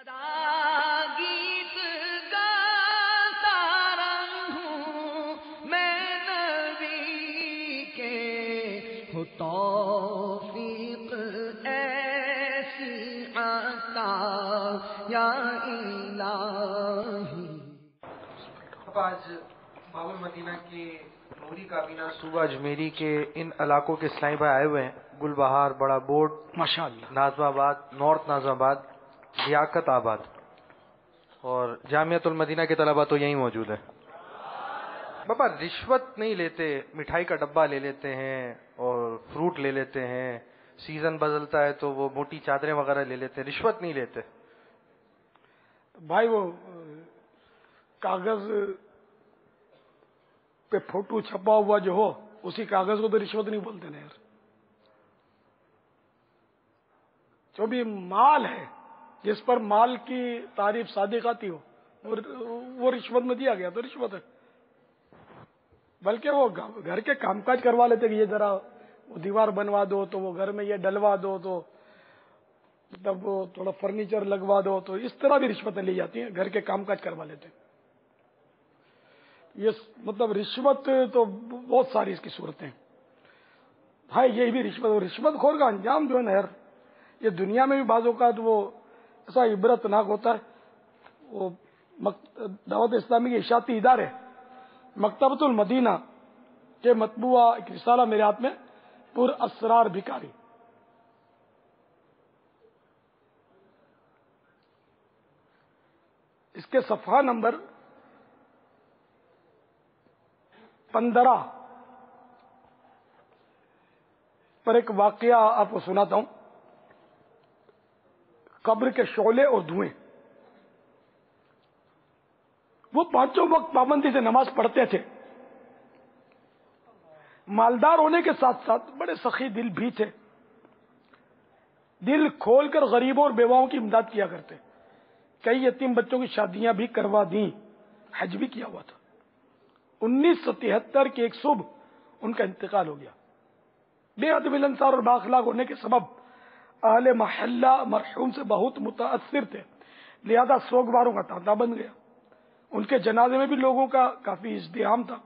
گیت گاتا رہوں میں نبی کے، ہو توفیق ایسی عطا یا الہی۔ آج باب المدینہ کے نوری کابینہ صوبہ اجمیری کے ان علاقوں کے اسلامی بھائی آئے ہوئے ہیں، گل بہار، بڑا بورڈ، ماشاءاللہ، ناظم آباد، نارتھ ناظم آباد، لیاقت آباد، اور جامعۃ المدینہ کے طلبہ تو یہیں موجود ہیں۔ بابا رشوت نہیں لیتے، مٹھائی کا ڈبہ لے لیتے ہیں اور فروٹ لے لیتے ہیں، سیزن بدلتا ہے تو وہ موٹی چادریں وغیرہ لے لیتے ہیں، رشوت نہیں لیتے۔ بھائی وہ کاغذ پہ فوٹو چھپا ہوا جو ہو اسی کاغذ کو تو رشوت نہیں بولتے نا یار۔ جو بھی مال ہے، جس پر مال کی تعریف صادق آتی ہو وہ رشوت میں دیا گیا تو رشوت ہے۔ بلکہ وہ گھر کے کام کاج کروا لیتے کہ یہ ذرا وہ دیوار بنوا دو، تو وہ گھر میں یہ ڈلوا دو، تو مطلب وہ تھوڑا فرنیچر لگوا دو، تو اس طرح بھی رشوتیں لی جاتی ہیں، گھر کے کام کاج کروا لیتے ہیں۔ یہ مطلب رشوت تو بہت ساری اس کی صورتیں ہیں بھائی، یہی بھی رشوت، اور رشوت خور کا انجام جو ہے نا یار، یہ دنیا میں بھی بعض اوقات وہ ایسا عبرتناک ہوتا ہے۔ وہ دعوت اسلامی کے اشاعتی ادارے مکتبۃ المدینہ کے مطبوعہ ایک رسالہ میرے ہاتھ میں، پر اسرار بھکاری، اس کے صفحہ نمبر 15 پر ایک واقعہ آپ کو سناتا ہوں۔ قبر کے شعلے اور دھوئیں۔ وہ پانچوں وقت پابندی سے نماز پڑھتے تھے، مالدار ہونے کے ساتھ ساتھ بڑے سخی دل بھی تھے، دل کھول کر غریبوں اور بیواؤں کی امداد کیا کرتے، کئی یتیم بچوں کی شادیاں بھی کروا دیں، حج بھی کیا ہوا تھا۔ 1973 کی ایک صبح ان کا انتقال ہو گیا۔ بے حد ملنسار اور بااخلاق ہونے کے سبب اہل محلہ مرحوم سے بہت متاثر تھے، لہذا سوگواروں کا تانتا بن گیا۔ ان کے جنازے میں بھی لوگوں کا کافی ازدحام تھا۔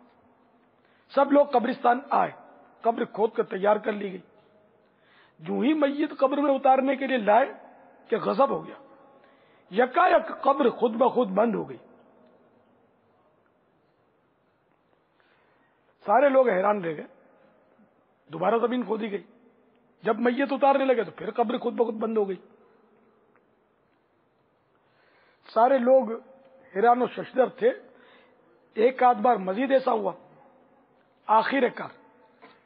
سب لوگ قبرستان آئے، قبر کھود کر تیار کر لی گئی۔ جو ہی میت قبر میں اتارنے کے لیے لائے کہ غضب ہو گیا، یکایک قبر خود بخود بند ہو گئی۔ سارے لوگ حیران رہ گئے۔ دوبارہ زمین کھودی گئی، جب میت اتارنے لگے تو پھر قبر خود بخود بند ہو گئی۔ سارے لوگ حیران و ششدر تھے۔ ایک آدھ بار مزید ایسا ہوا، آخر کار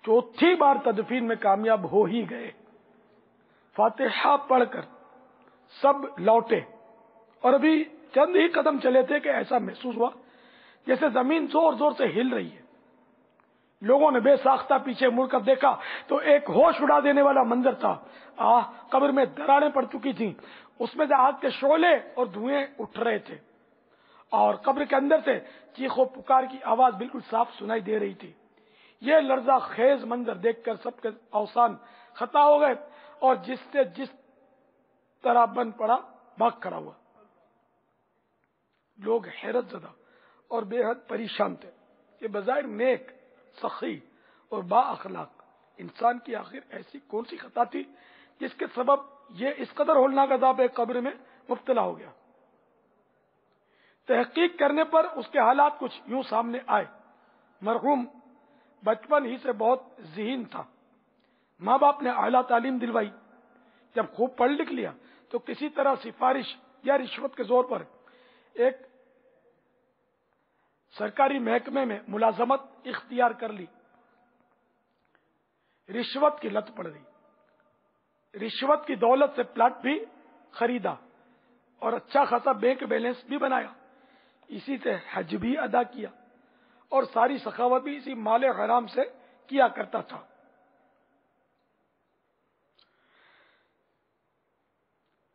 چوتھی بار تدفین میں کامیاب ہو ہی گئے۔ فاتحہ پڑھ کر سب لوٹے، اور ابھی چند ہی قدم چلے تھے کہ ایسا محسوس ہوا جیسے زمین زور زور سے ہل رہی ہے۔ لوگوں نے بے ساختہ پیچھے مڑ کر دیکھا تو ایک ہوش اڑا دینے والا منظر تھا۔ قبر میں دراڑیں پڑ چکی تھیں، اس میں سے آگ کے شعلے اور دھوئیں اٹھ رہے تھے، اور قبر کے اندر سے چیخ و پکار کی آواز بالکل صاف سنائی دے رہی تھی۔ یہ لرزہ خیز منظر دیکھ کر سب کے اوسان خطا ہو گئے، اور جس سے جس طرح بن پڑا بھاگ کھڑا ہوا۔ لوگ حیرت زدہ اور بے حد پریشان تھے۔ یہ بظاہر نیک، سخی اور با اخلاق انسان کی آخر ایسی کون سی خطا تھی جس کے سبب یہ اس قدر ہولناک عذاب قبر میں مبتلا ہو گیا؟ تحقیق کرنے پر اس کے حالات کچھ یوں سامنے آئے۔ مرحوم بچپن ہی سے بہت ذہین تھا، ماں باپ نے اعلیٰ تعلیم دلوائی۔ جب خوب پڑھ لکھ لیا تو کسی طرح سفارش یا رشوت کے زور پر ایک سرکاری محکمے میں ملازمت اختیار کر لی۔ رشوت کی لت پڑ گئی، رشوت کی دولت سے پلاٹ بھی خریدا اور اچھا خاصا بینک بیلنس بھی بنایا، اسی سے حج بھی ادا کیا، اور ساری سخاوت بھی اسی مال حرام سے کیا کرتا تھا۔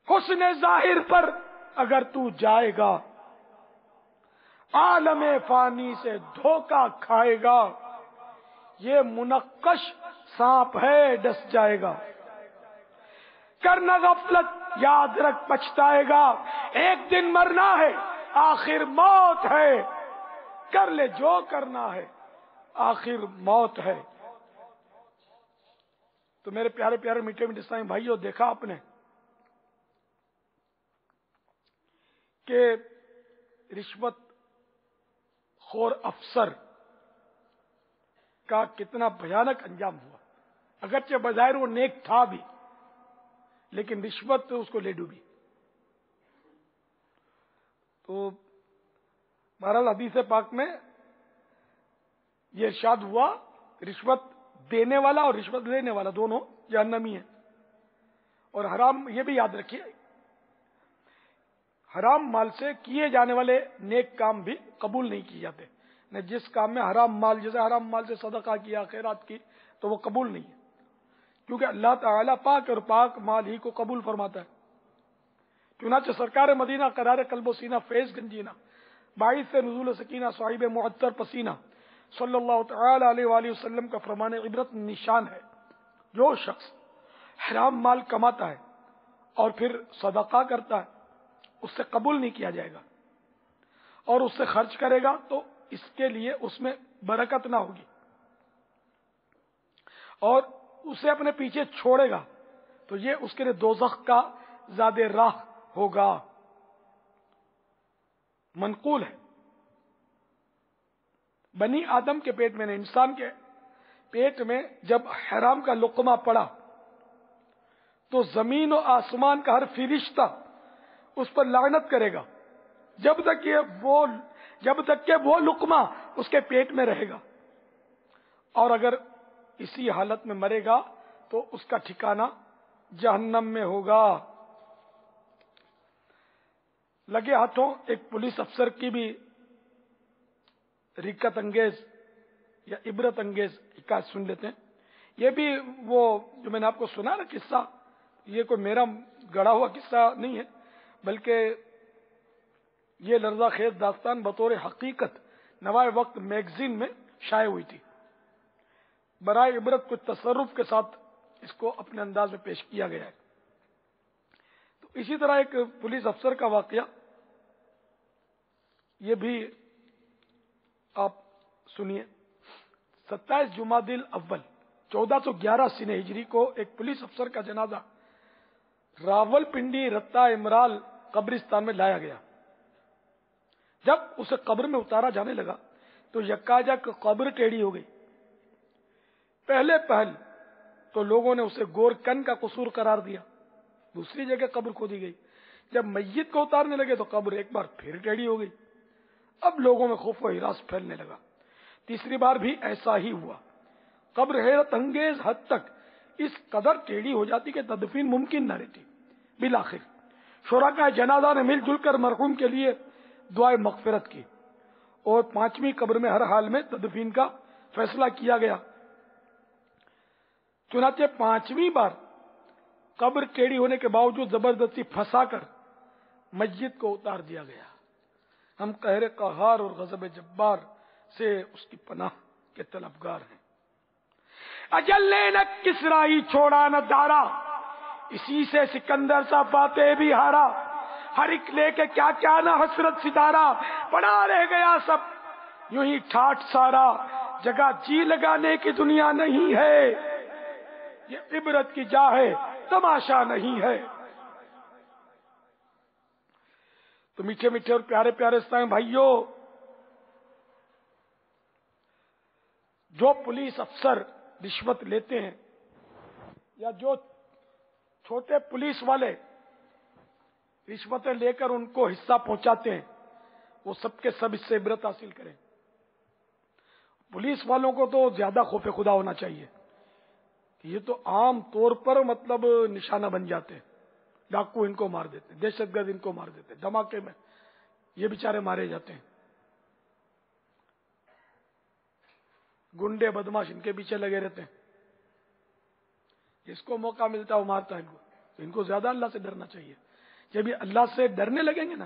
حسن ظاہر پر اگر تو جائے گا، عالم فانی سے دھوکہ کھائے گا، یہ منقش سانپ ہے ڈس جائے گا۔ کرنا غفلت یاد رکھ پچھتائے گا، ایک دن مرنا ہے، آخر موت ہے، کر لے جو کرنا ہے، آخر موت ہے۔ تو میرے پیارے پیارے میٹھے میٹھے اسلامی بھائیوں، دیکھا آپ نے کہ رشوت خور افسر کا کتنا بھیانک انجام ہوا۔ اگرچہ بظاہر وہ نیک تھا بھی، لیکن رشوت اس کو لے ڈوبی۔ تو بہرحال حدیث پاک میں یہ ارشاد ہوا، رشوت دینے والا اور رشوت لینے والا دونوں جہنمی ہیں۔ اور حرام، یہ بھی یاد رکھیے، حرام مال سے کیے جانے والے نیک کام بھی قبول نہیں کیے جاتے۔ جس کام میں حرام مال، جیسے حرام مال سے صدقہ کیا، خیرات کی، تو وہ قبول نہیں ہے، کیونکہ اللہ تعالیٰ پاک اور پاک مال ہی کو قبول فرماتا ہے۔ چنانچہ سرکار مدینہ قرار قلب و سینہ فیض گنجینہ باعث نزول سکینہ صاحب معطر پسینہ صلی اللہ تعالی علیہ وآلہ وسلم کا فرمان عبرت نشان ہے، جو شخص حرام مال کماتا ہے اور پھر صدقہ کرتا ہے، اس سے قبول نہیں کیا جائے گا، اور اس سے خرچ کرے گا تو اس کے لیے اس میں برکت نہ ہوگی، اور اسے اپنے پیچھے چھوڑے گا تو یہ اس کے لیے دوزخ کا زاد راہ ہوگا۔ منقول ہے، بنی آدم کے پیٹ میں، انسان کے پیٹ میں جب حرام کا لقمہ پڑا تو زمین و آسمان کا ہر فرشتہ اس پر لعنت کرے گا جب تک کہ وہ لقمہ اس کے پیٹ میں رہے گا، اور اگر اسی حالت میں مرے گا تو اس کا ٹھکانہ جہنم میں ہوگا۔ لگے ہاتھوں ایک پولیس افسر کی بھی رکت انگیز یا عبرت انگیز حکایت سن لیتے ہیں۔ یہ بھی وہ جو میں نے آپ کو سنا نا قصہ، یہ کوئی میرا گڑا ہوا قصہ نہیں ہے، بلکہ یہ لرزہ خیز داستان بطور حقیقت نوائے وقت میگزین میں شائع ہوئی تھی۔ برائے عبرت کچھ تصرف کے ساتھ اس کو اپنے انداز میں پیش کیا گیا ہے۔ تو اسی طرح ایک پولیس افسر کا واقعہ، یہ بھی آپ سنیے۔ 27 جمادی الاول 1411 سنہ ہجری کو ایک پولیس افسر کا جنازہ راول پنڈی رتا امرال قبرستان میں لایا گیا۔ جب اسے قبر میں اتارا جانے لگا تو یکایک قبر ٹیڑھی ہو گئی۔ پہلے پہل تو لوگوں نے اسے گورکن کا قصور قرار دیا، دوسری جگہ قبر کھودی گئی۔ جب میت کو اتارنے لگے تو قبر ایک بار پھر ٹیڑھی ہو گئی۔ اب لوگوں میں خوف و ہراس پھیلنے لگا۔ تیسری بار بھی ایسا ہی ہوا۔ قبر حیرت انگیز حد تک اس قدر ٹیڑھی ہو جاتی کہ تدفین ممکن نہ رہتی۔ بالآخر شرکاء جنازہ نے مل جل کر مرحوم کے لیے دعائے مغفرت کی، اور 5ویں قبر میں ہر حال میں تدفین کا فیصلہ کیا گیا۔ چنانچہ 5ویں بار قبر ٹیڑھی ہونے کے باوجود زبردستی پھنسا کر میت کو اتار دیا گیا۔ ہم قہر قہار اور غضب جبار سے اس کی پناہ کے طلبگار ہیں۔ اجل نے نہ کسرائی چھوڑا نہ دارا، اسی سے سکندر سا فاتح بھی ہارا۔ ہر ایک لے کے کیا کیا نہ حسرت ستارہ، پڑا رہ گیا سب یوں ہی ٹھاٹ سارا۔ جگہ جی لگانے کی دنیا نہیں ہے، یہ عبرت کی جا ہے تماشا نہیں ہے۔ تو میٹھے میٹھے اور پیارے پیارے اسلام بھائیوں، جو پولیس افسر رشوت لیتے ہیں یا جو چھوٹے پولیس والے رشوتیں لے کر ان کو حصہ پہنچاتے ہیں، وہ سب کے سب اس سے عبرت حاصل کریں۔ پولیس والوں کو تو زیادہ خوف خدا ہونا چاہیے، یہ تو عام طور پر مطلب نشانہ بن جاتے ہیں۔ ڈاکو ان کو مار دیتے ہیں، دہشت گرد ان کو مار دیتے ہیں، دھماکے میں یہ بیچارے مارے جاتے ہیں، گنڈے بدماش ان کے پیچھے لگے رہتے ہیں، جس کو موقع ملتا ہے وہ مارتا ہے ان کو۔ تو ان کو زیادہ اللہ سے ڈرنا چاہیے۔ جب یہ اللہ سے ڈرنے لگیں گے نا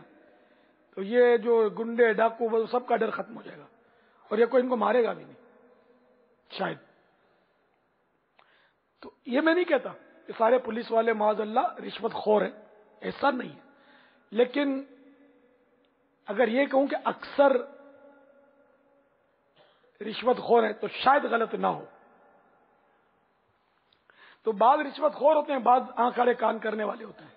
تو یہ جو گنڈے ڈاکو سب کا ڈر ختم ہو جائے گا، اور یہ کوئی ان کو مارے گا بھی نہیں شاید۔ تو یہ میں نہیں کہتا کہ سارے پولیس والے معاذ اللہ رشوت خور ہیں، ایسا نہیں ہے. لیکن اگر یہ کہوں کہ اکثر رشوت خور ہے تو شاید غلط نہ ہو. تو بعض رشوت خور ہوتے ہیں، بعض آنکھ آڑے کان کرنے والے ہوتے ہیں،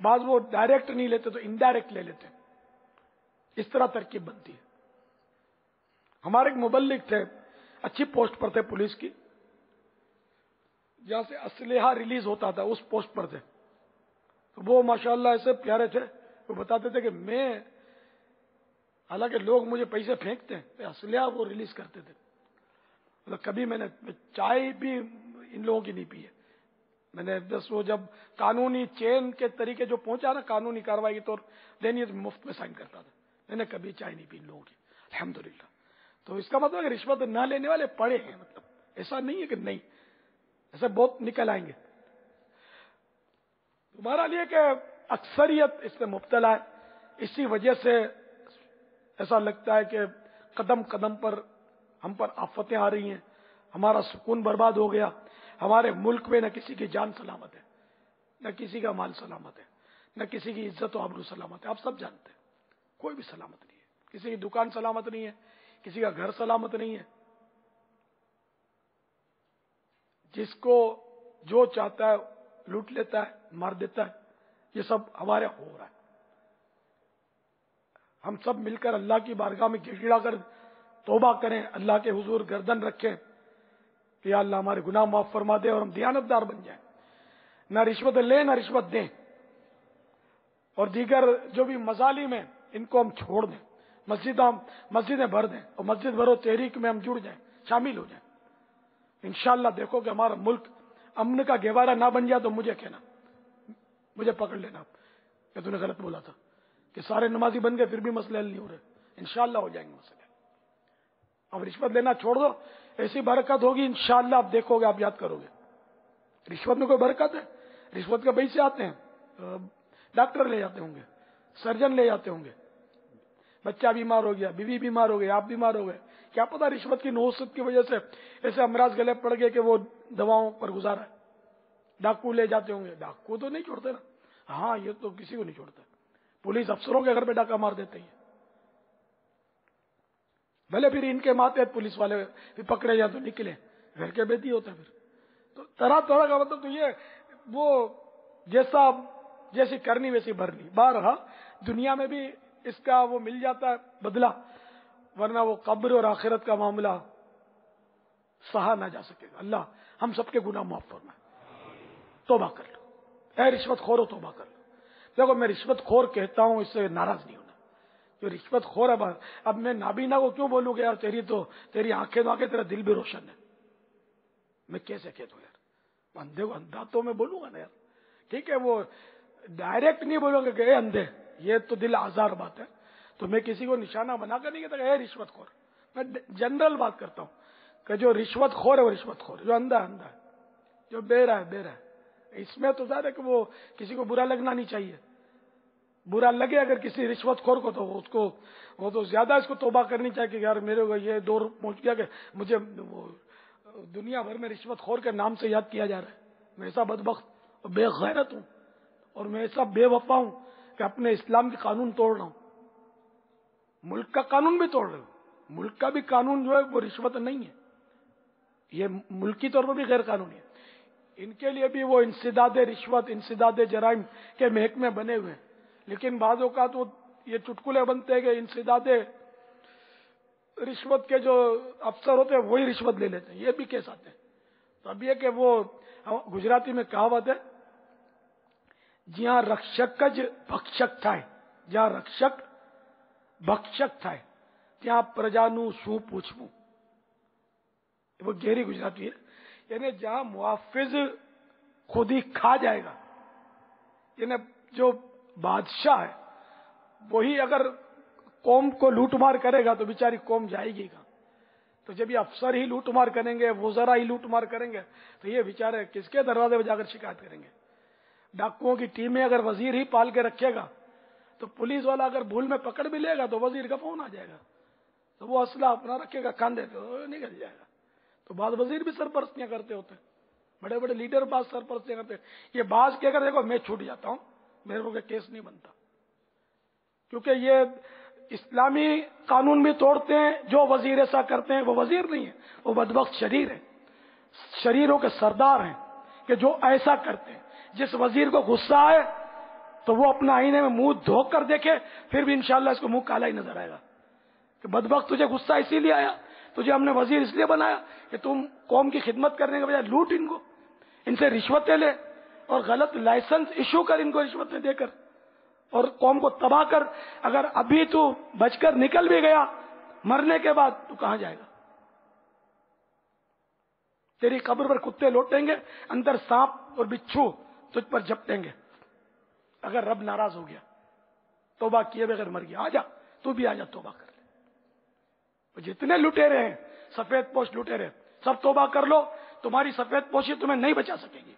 بعض وہ ڈائریکٹ نہیں لیتے تو انڈائریکٹ لے لیتے ہیں. اس طرح ترکیب بنتی ہے. ہمارے ایک مبلغ تھے، اچھی پوسٹ پر تھے پولیس کی، جہاں سے اسلحہ ریلیز ہوتا تھا اس پوسٹ پر تھے. تو وہ ماشاءاللہ ایسے پیارے تھے، وہ بتاتے تھے کہ میں، حالانکہ لوگ مجھے پیسے پھینکتے ہیں، اسلحہ وہ ریلیز کرتے تھے. مطلب کبھی میں نے چائے بھی ان لوگوں کی نہیں پی ہے. میں نے بس وہ جب قانونی چین کے طریقے جو پہنچا نا قانونی کاروائی کے طور دینی ہے تو مفت میں سائن کرتا تھا. میں نے کبھی چائے نہیں پی ان لوگوں کی، الحمدللہ. تو اس کا مطلب ہے کہ رشوت نہ لینے والے پڑے ہیں، مطلب ایسا نہیں ہے کہ نہیں، ایسے بہت نکل آئیں گے. تمہارا لیے کہ اکثریت اس میں مبتلا ہے. اسی وجہ سے ایسا لگتا ہے کہ قدم قدم پر ہم پر آفتیں آ رہی ہیں، ہمارا سکون برباد ہو گیا. ہمارے ملک میں نہ کسی کی جان سلامت ہے، نہ کسی کا مال سلامت ہے، نہ کسی کی عزت و آبرو سلامت ہے. آپ سب جانتے ہیں کوئی بھی سلامت نہیں ہے. کسی کی دکان سلامت نہیں ہے، کسی کا گھر سلامت نہیں ہے. جس کو جو چاہتا ہے لوٹ لیتا ہے، مار دیتا ہے. یہ سب ہمارے ہو رہا ہے. ہم سب مل کر اللہ کی بارگاہ میں گر گڑا کر توبہ کریں، اللہ کے حضور گردن رکھیں کہ یا اللہ ہمارے گناہ معاف فرما دے اور ہم دیانتدار بن جائیں. نہ رشوت لیں نہ رشوت دیں، اور دیگر جو بھی مظالم ہیں ان کو ہم چھوڑ دیں. مسجدیں بھر دیں، اور مسجد بھرو تحریک میں ہم جڑ جائیں، شامل ہو جائیں. انشاءاللہ دیکھو کہ ہمارا ملک امن کا گہوارہ نہ بن جائے تو مجھے کہنا، مجھے پکڑ لینا کہ تو نے غلط بولا تھا، کہ سارے نمازی بن گئے پھر بھی مسئلے حل نہیں ہو رہے. انشاءاللہ ہو جائیں گے مسئلے. اب رشوت لینا چھوڑ دو، ایسی برکت ہوگی انشاءاللہ. آپ دیکھو گے، آپ یاد کرو گے. رشوت میں کوئی برکت ہے؟ رشوت کے پیسے آتے ہیں، ڈاکٹر لے جاتے ہوں گے، سرجن لے جاتے ہوں گے. بچہ بیمار ہو گیا، بیوی بیمار ہو گئی، آپ بیمار ہو گئے، کیا پتا رشوت کی نوسط کی وجہ سے ایسے امراض گلے پڑ گئے کہ وہ دواؤں پر گزارا ہے. ڈاکو لے جاتے ہوں گے، ڈاکو تو نہیں چھوڑتے نا. ہاں یہ تو کسی کو نہیں چھوڑتا. پولیس افسروں کے گھر پہ ڈاکہ مار دیتے ہیں. بھلے پھر ان کے ماتحت پولیس والے بھی پکڑے جائیں تو نکلے، گھر کے بیٹی ہوتے ہیں. پھر تو طرح طرح کا مطلب تو یہ وہ جیسی کرنی ویسی بھرنی. بارہا دنیا میں بھی اس کا وہ مل جاتا ہے بدلہ، ورنہ وہ قبر اور آخرت کا معاملہ سہا نہ جا سکے گا. اللہ ہم سب کے گناہ معاف فرمائے. توبہ کر لو، اے رشوت خورو توبہ کر لو. دیکھو میں رشوت خور کہتا ہوں، اس سے ناراض نہیں ہونا. جو رشوت خور ہے، اب میں نابینا کو کیوں بولوں گا یار تیری آنکھیں تو آنکھیں، تیرا دل بھی روشن ہے. میں کیسے کہتا ہوں یار، اندھے کو اندھا تو میں بولوں گا نا یار. ٹھیک ہے وہ ڈائریکٹ نہیں بولوں گا کہ اے اندھے، یہ تو دل آزار بات ہے. تو میں کسی کو نشانہ بنا کر نہیں کہتا کہ اے رشوت خور. میں جنرل بات کرتا ہوں کہ جو رشوت خور ہے وہ رشوت خور، جو اندھا ہے اندھا ہے، جو بہرا ہے بہرا ہے. اس میں تو ظاہر ہے کہ وہ کسی کو برا لگنا نہیں چاہیے. برا لگے اگر کسی رشوت خور کو تو وہ تو زیادہ اس کو توبہ کرنی چاہیے کہ یار میرے کو یہ دور پہنچ گیا کہ مجھے دنیا بھر میں رشوت خور کے نام سے یاد کیا جا رہا ہے. میں ایسا بدبخت اور بے غیرت ہوں، اور میں ایسا بے وفا ہوں کہ اپنے اسلام کے قانون توڑ رہا ہوں، ملک کا قانون بھی توڑ رہا ہوں. ملک کا بھی قانون جو ہے وہ رشوت نہیں ہے، یہ ملکی طور پر بھی غیر قانونی ہے. ان کے لیے بھی وہ انسداد رشوت، انسداد جرائم کے محکمے بنے ہوئے ہیں. لیکن بعض اوقات وہ یہ چٹکلے بنتے ہیں کہ انسداد رشوت کے جو افسر ہوتے ہیں وہی رشوت لے لیتے ہیں. یہ بھی کیس آتے ہیں. تو اب یہ کہ وہ گجراتی میں کہاوت ہے، جہاں رکشک જ ભક્ષક થાય، جہاں رکشک ભક્ષક થાય ત્યાં પ્રજાનું શું પૂછવું. وہ گہری گجراتی ہے. یعنی جہاں محافظ خود ہی کھا جائے گا، یعنی جو بادشاہ ہے وہی اگر قوم کو لوٹ مار کرے گا تو بیچاری قوم جائے گی کہاں. تو جب یہ افسر ہی لوٹ مار کریں گے، وزراء ہی لوٹ مار کریں گے، تو یہ بیچارے کس کے دروازے پہ جا کر شکایت کریں گے. ڈاکوؤں کی ٹیمیں اگر وزیر ہی پال کے رکھے گا تو پولیس والا اگر بھول میں پکڑ بھی لے گا تو وزیر کا فون آ جائے گا، تو وہ اسلحہ اپنا رکھے گا کاندھے پہ، نکل جائے گا. تو بعض وزیر بھی سرپرستیاں کرتے ہوتے ہیں، بڑے بڑے لیڈر بعض سرپرستیاں کرتے ہیں. یہ بعض کے اگر دیکھو میں چھوٹ جاتا ہوں میرے کو کیس نہیں بنتا، کیونکہ یہ اسلامی قانون بھی توڑتے ہیں. جو وزیر ایسا کرتے ہیں وہ وزیر نہیں ہے، وہ بدبخت شریر ہے، شریروں کے سردار ہیں کہ جو ایسا کرتے ہیں. جس وزیر کو غصہ آئے تو وہ اپنا آئینے میں منہ دھو کر دیکھے، پھر بھی انشاءاللہ اس کو منہ کالا ہی نظر آئے گا کہ بدبخت تجھے غصہ اسی لیے آیا، تجھے ہم نے وزیر اس لیے بنایا کہ تم قوم کی خدمت کرنے کے بجائے لوٹ ان کو، ان سے رشوتیں لے اور غلط لائسنس ایشو کر ان کو رشوتیں دے کر اور قوم کو تباہ کر. اگر ابھی تو بچ کر نکل بھی گیا، مرنے کے بعد تو کہاں جائے گا؟ تیری قبر پر کتے لوٹیں گے، اندر سانپ اور بچھو تجھ پر جھپٹیں گے. اگر رب ناراض ہو گیا، توبہ کیے بغیر مر گیا، آ جا تو بھی آ جا، توبہ کر لے. جتنے لٹیرے ہیں، سفید پوش لٹیرے، سب توبہ کر لو. تمہاری سفید پوشی تمہیں نہیں بچا سکے گی.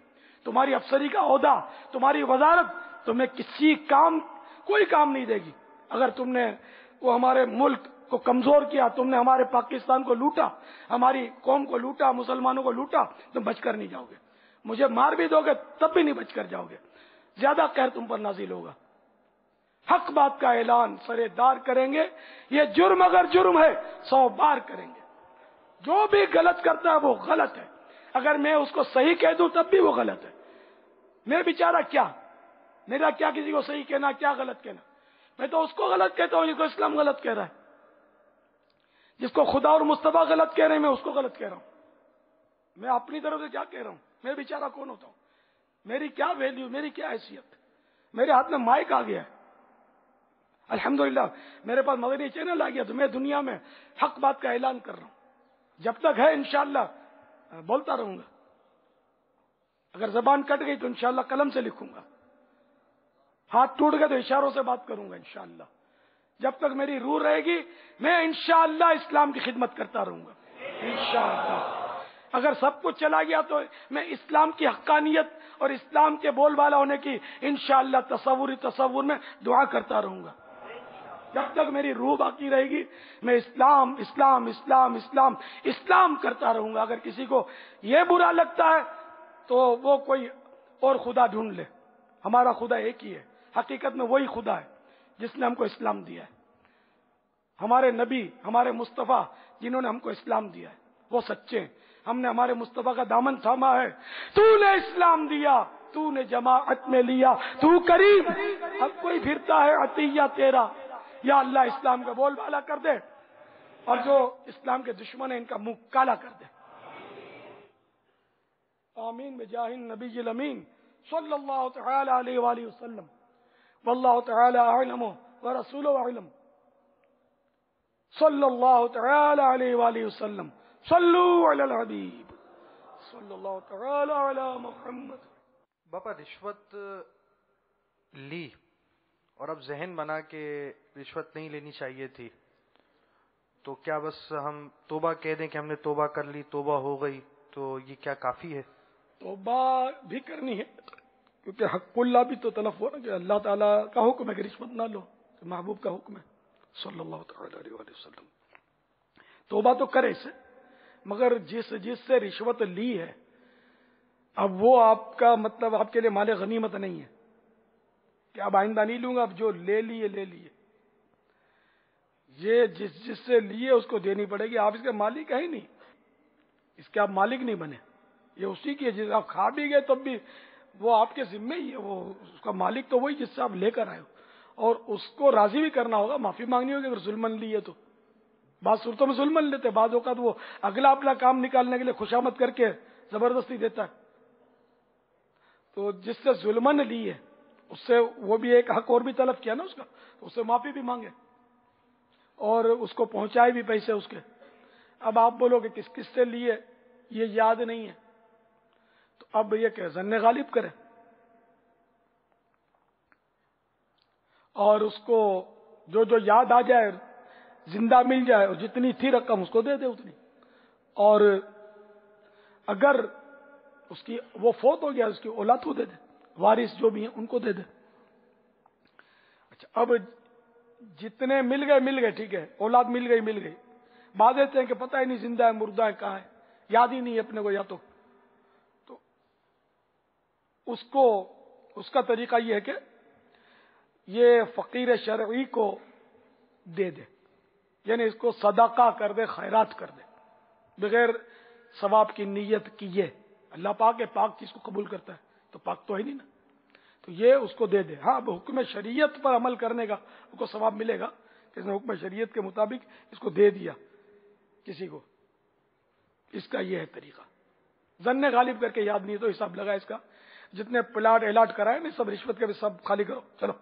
تمہاری افسری کا عہدہ، تمہاری وزارت تمہیں کسی کام، کوئی کام نہیں دے گی. اگر تم نے وہ ہمارے ملک کو کمزور کیا، تم نے ہمارے پاکستان کو لوٹا، ہماری قوم کو لوٹا، مسلمانوں کو لوٹا، تم بچ کر نہیں جاؤ گے. مجھے مار بھی دو گے تب بھی نہیں بچ کر جاؤ گے. زیادہ قہر تم پر نازل ہوگا. حق بات کا اعلان سرے دار کریں گے. یہ جرم اگر جرم ہے 100 بار کریں گے. جو بھی غلط کرتا ہے وہ غلط ہے. اگر میں اس کو صحیح کہہ دوں تب بھی وہ غلط ہے. میں بیچارہ کیا، میرا کیا کسی کو صحیح کہنا، کیا غلط کہنا. میں تو اس کو غلط کہتا ہوں جس کو اسلام غلط کہہ رہا ہے. جس کو خدا اور مصطفیٰ غلط کہہ رہے ہیں میں اس کو غلط کہہ رہا ہوں. میں اپنی طرف سے کیا کہہ رہا ہوں؟ میں بیچارہ کون ہوتا ہوں؟ میری کیا ویلیو، میری کیا حیثیت؟ میرے ہاتھ میں مائک آ گیا ہے، الحمدللہ میرے پاس مدنی چینل آ گیا، تو میں دنیا میں حق بات کا اعلان کر رہا ہوں. جب تک ہے انشاءاللہ بولتا رہوں گا. اگر زبان کٹ گئی تو انشاءاللہ قلم سے لکھوں گا، ہاتھ ٹوٹ گئے تو اشاروں سے بات کروں گا انشاءاللہ. جب تک میری روح رہے گی میں انشاءاللہ اسلام کی خدمت کرتا رہوں گا انشاءاللہ. اگر سب کچھ چلا گیا تو میں اسلام کی حقانیت اور اسلام کے بول بالا ہونے کی انشاءاللہ تصور میں دعا کرتا رہوں گا. جب تک میری روح باقی رہے گی میں اسلام اسلام اسلام اسلام اسلام کرتا رہوں گا. اگر کسی کو یہ برا لگتا ہے تو وہ کوئی اور خدا ڈھونڈ لے. ہمارا خدا ایک ہی ہے، حقیقت میں وہی خدا ہے جس نے ہم کو اسلام دیا ہے. ہمارے نبی، ہمارے مصطفیٰ جنہوں نے ہم کو اسلام دیا ہے وہ سچے ہیں. ہم نے ہمارے مصطفیٰ کا دامن تھاما ہے. تو نے اسلام دیا، تو نے جماعت میں لیا، تو کریم، اب کوئی پھرتا ہے عطیہ تیرا. یا اللہ اسلام کا بول بالا کر دے اور جو اسلام کے دشمن ہیں ان کا منہ کالا کر دے. آمین بجاہ النبی الامین صلی اللہ تعالی علیہ وآلہ وسلم. واللہ تعالی اعلم ورسولہ اعلم. صلی اللہ تعالی علیہ وآلہ وسلم. صلو علی الحبیب صلی اللہ تعالی علی محمد. باپا رشوت لی اور اب ذہن بنا کہ رشوت نہیں لینی چاہیے تھی، تو کیا بس ہم توبہ کہہ دیں کہ ہم نے توبہ کر لی، توبہ ہو گئی، تو یہ کیا کافی ہے؟ توبہ بھی کرنی ہے کیونکہ حق اللہ بھی تو تلف ہو نا کہ اللہ تعالیٰ کا حکم ہے کہ رشوت نہ لو، محبوب کا حکم ہے صلی اللہ تعالی علیہ وسلم. توبہ تو کرے سے، مگر جس سے رشوت لی ہے اب وہ آپ کا مطلب آپ کے لیے مال غنیمت نہیں ہے کہ اب آئندہ نہیں لوں گا، اب جو لے لیے لے لیے. یہ جس سے لیے اس کو دینی پڑے گی. آپ اس کے مالک ہے ہی نہیں، اس کے آپ مالک نہیں بنے. یہ اسی کی ہے، جس آپ کھا بھی گئے تب بھی وہ آپ کے ذمے ہی ہے. وہ اس کا مالک تو وہی جس سے آپ لے کر آئے ہو، اور اس کو راضی بھی کرنا ہوگا، معافی مانگنی ہوگی. اگر ظلمن لیے تو بعض صورتوں میں ظلمن لیتے، بعض اوقات وہ اگلا اپنا کام نکالنے کے لیے خوشامد کر کے زبردستی دیتا ہے. تو جس سے ظلمن لی ہے اس سے وہ بھی ایک حق اور بھی طلب کیا نا اس کا، تو اس سے معافی بھی مانگے اور اس کو پہنچائے بھی پیسے اس کے. اب آپ بولو کہ کس کس سے لیے یہ یاد نہیں ہے، تو اب یہ کہ ظن غالب کرے اور اس کو جو یاد آ جائے، زندہ مل جائے، اور جتنی تھی رقم اس کو دے دے اتنی. اور اگر اس کی وہ فوت ہو گیا اس کی اولاد کو دے دے، وارث جو بھی ہیں ان کو دے دے. اچھا اب جتنے مل گئے ٹھیک ہے، اولاد مل گئی. بعض دیتے ہیں کہ پتہ ہی نہیں زندہ ہے مردہ ہے کہاں ہے، یاد ہی نہیں ہے اپنے کو. یا تو اس کا طریقہ یہ ہے کہ یہ فقیر شرعی کو دے دے، یعنی اس کو صدقہ کر دے، خیرات کر دے، بغیر ثواب کی نیت کیے. اللہ پاک ہے، پاک چیز کو قبول کرتا ہے، تو پاک تو ہے نہیں نا، تو یہ اس کو دے دے. ہاں اب حکم شریعت پر عمل کرنے کا اس کو ثواب ملے گا کہ اس نے حکم شریعت کے مطابق اس کو دے دیا کسی کو. اس کا یہ ہے طریقہ. ظن غالب کر کے یاد نہیں تو حساب لگا اس کا. جتنے پلاٹ الاٹ کرائے نا سب رشوت کے بھی سب خالی کرو، چلو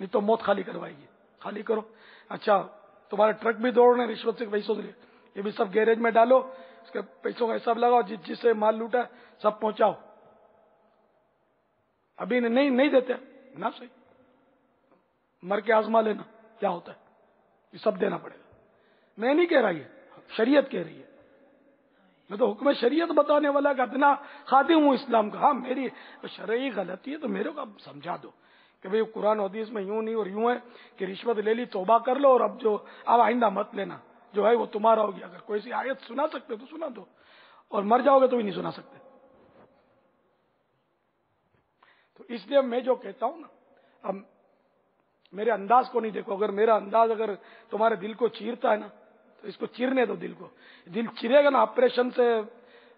نہیں تو موت خالی کروائے گی. خالی کرو. اچھا تمہارے ٹرک بھی دوڑ رہے رشوت سے پیسوں سے، یہ بھی سب گیریج میں ڈالو، اس کے پیسوں کا حساب لگاؤ، جس سے مال لوٹا سب پہنچاؤ. ابھی نہیں دیتے نہ صحیح، مر کے آزما لینا کیا ہوتا ہے، یہ سب دینا پڑے گا. میں نہیں کہہ رہا، یہ شریعت کہہ رہی ہے. میں تو حکم شریعت بتانے والا کا اتنا خادم ہوں اسلام کا. ہاں میری شرعی غلطی ہے تو میرے کو اب سمجھا دو کہ بھئی قرآن حدیث میں یوں نہیں اور یوں ہے کہ رشوت لے لی توبہ کر لو، اور اب آئندہ مت لینا، جو ہے وہ تمہارا ہو گیا. اگر کوئی سی آیت سنا سکتے تو سنا دو، اور مر جاؤ گے تو بھی نہیں سنا سکتے. تو اس لیے میں جو کہتا ہوں نا، اب میرے انداز کو نہیں دیکھو. اگر میرا انداز اگر تمہارے دل کو چیرتا ہے نا تو اس کو چیرنے دو. دل کو، دل چیرے گا نا، آپریشن سے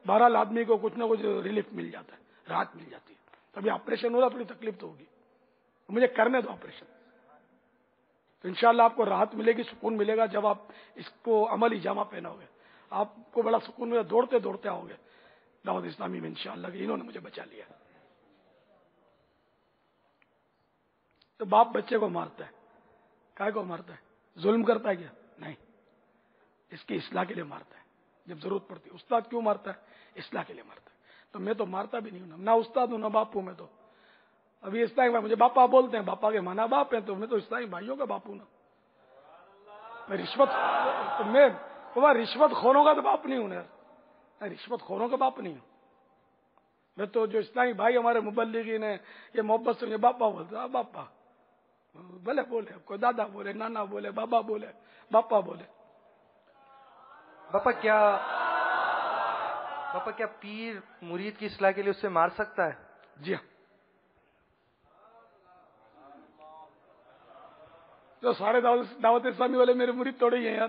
بہرحال آدمی کو کچھ نہ کچھ ریلیف مل جاتا ہے، راحت مل جاتی ہے. تبھی آپریشن ہو رہا تھوڑی تکلیف تو ہوگی، مجھے کرنے دو آپریشن، تو انشاءاللہ آپ کو راحت ملے گی، سکون ملے گا. جب آپ اس کو عملی جامہ پہنا ہوگے آپ کو بڑا سکون ملے گا. دوڑتے دوڑتے آؤ گے دعوت اسلامی میں انشاءاللہ کہ انہوں نے مجھے بچا لیا. تو باپ بچے کو مارتا ہے، کائے کو مارتا ہے؟ ظلم کرتا ہے کیا؟ نہیں، اس کی اصلاح کے لیے مارتا ہے جب ضرورت پڑتی ہے. استاد کیوں مارتا ہے؟ اصلاح کے لیے مارتا ہے. تو میں تو مارتا بھی نہیں ہوں، نہ استاد ہوں نہ باپ ہوں. میں تو ابھی اسلامی بھائی مجھے باپا بولتے ہیں، باپا کے مانا باپ ہیں، تو میں تو اسلامی بھائیوں کا باپ ہوں نا. میں رشوت خوروں کا تو باپ نہیں ہوں. میں رشوت خوروں کا باپ نہیں ہوں. میں تو جو اسلامی بھائی ہمارے مبلغین ہیں یہ محبت سے مجھے باپا بولتے ہیں. باپا بھلے بولے، کوئی دادا بولے، نانا بولے، بابا بولے، باپا بولے. باپا کیا پیر مرید کی اصلاح کے لیے اس سے مار سکتا ہے؟ جی ہاں. جو سارے دعوت اسلامی والے میرے مرید توڑے ہی ہیں یار.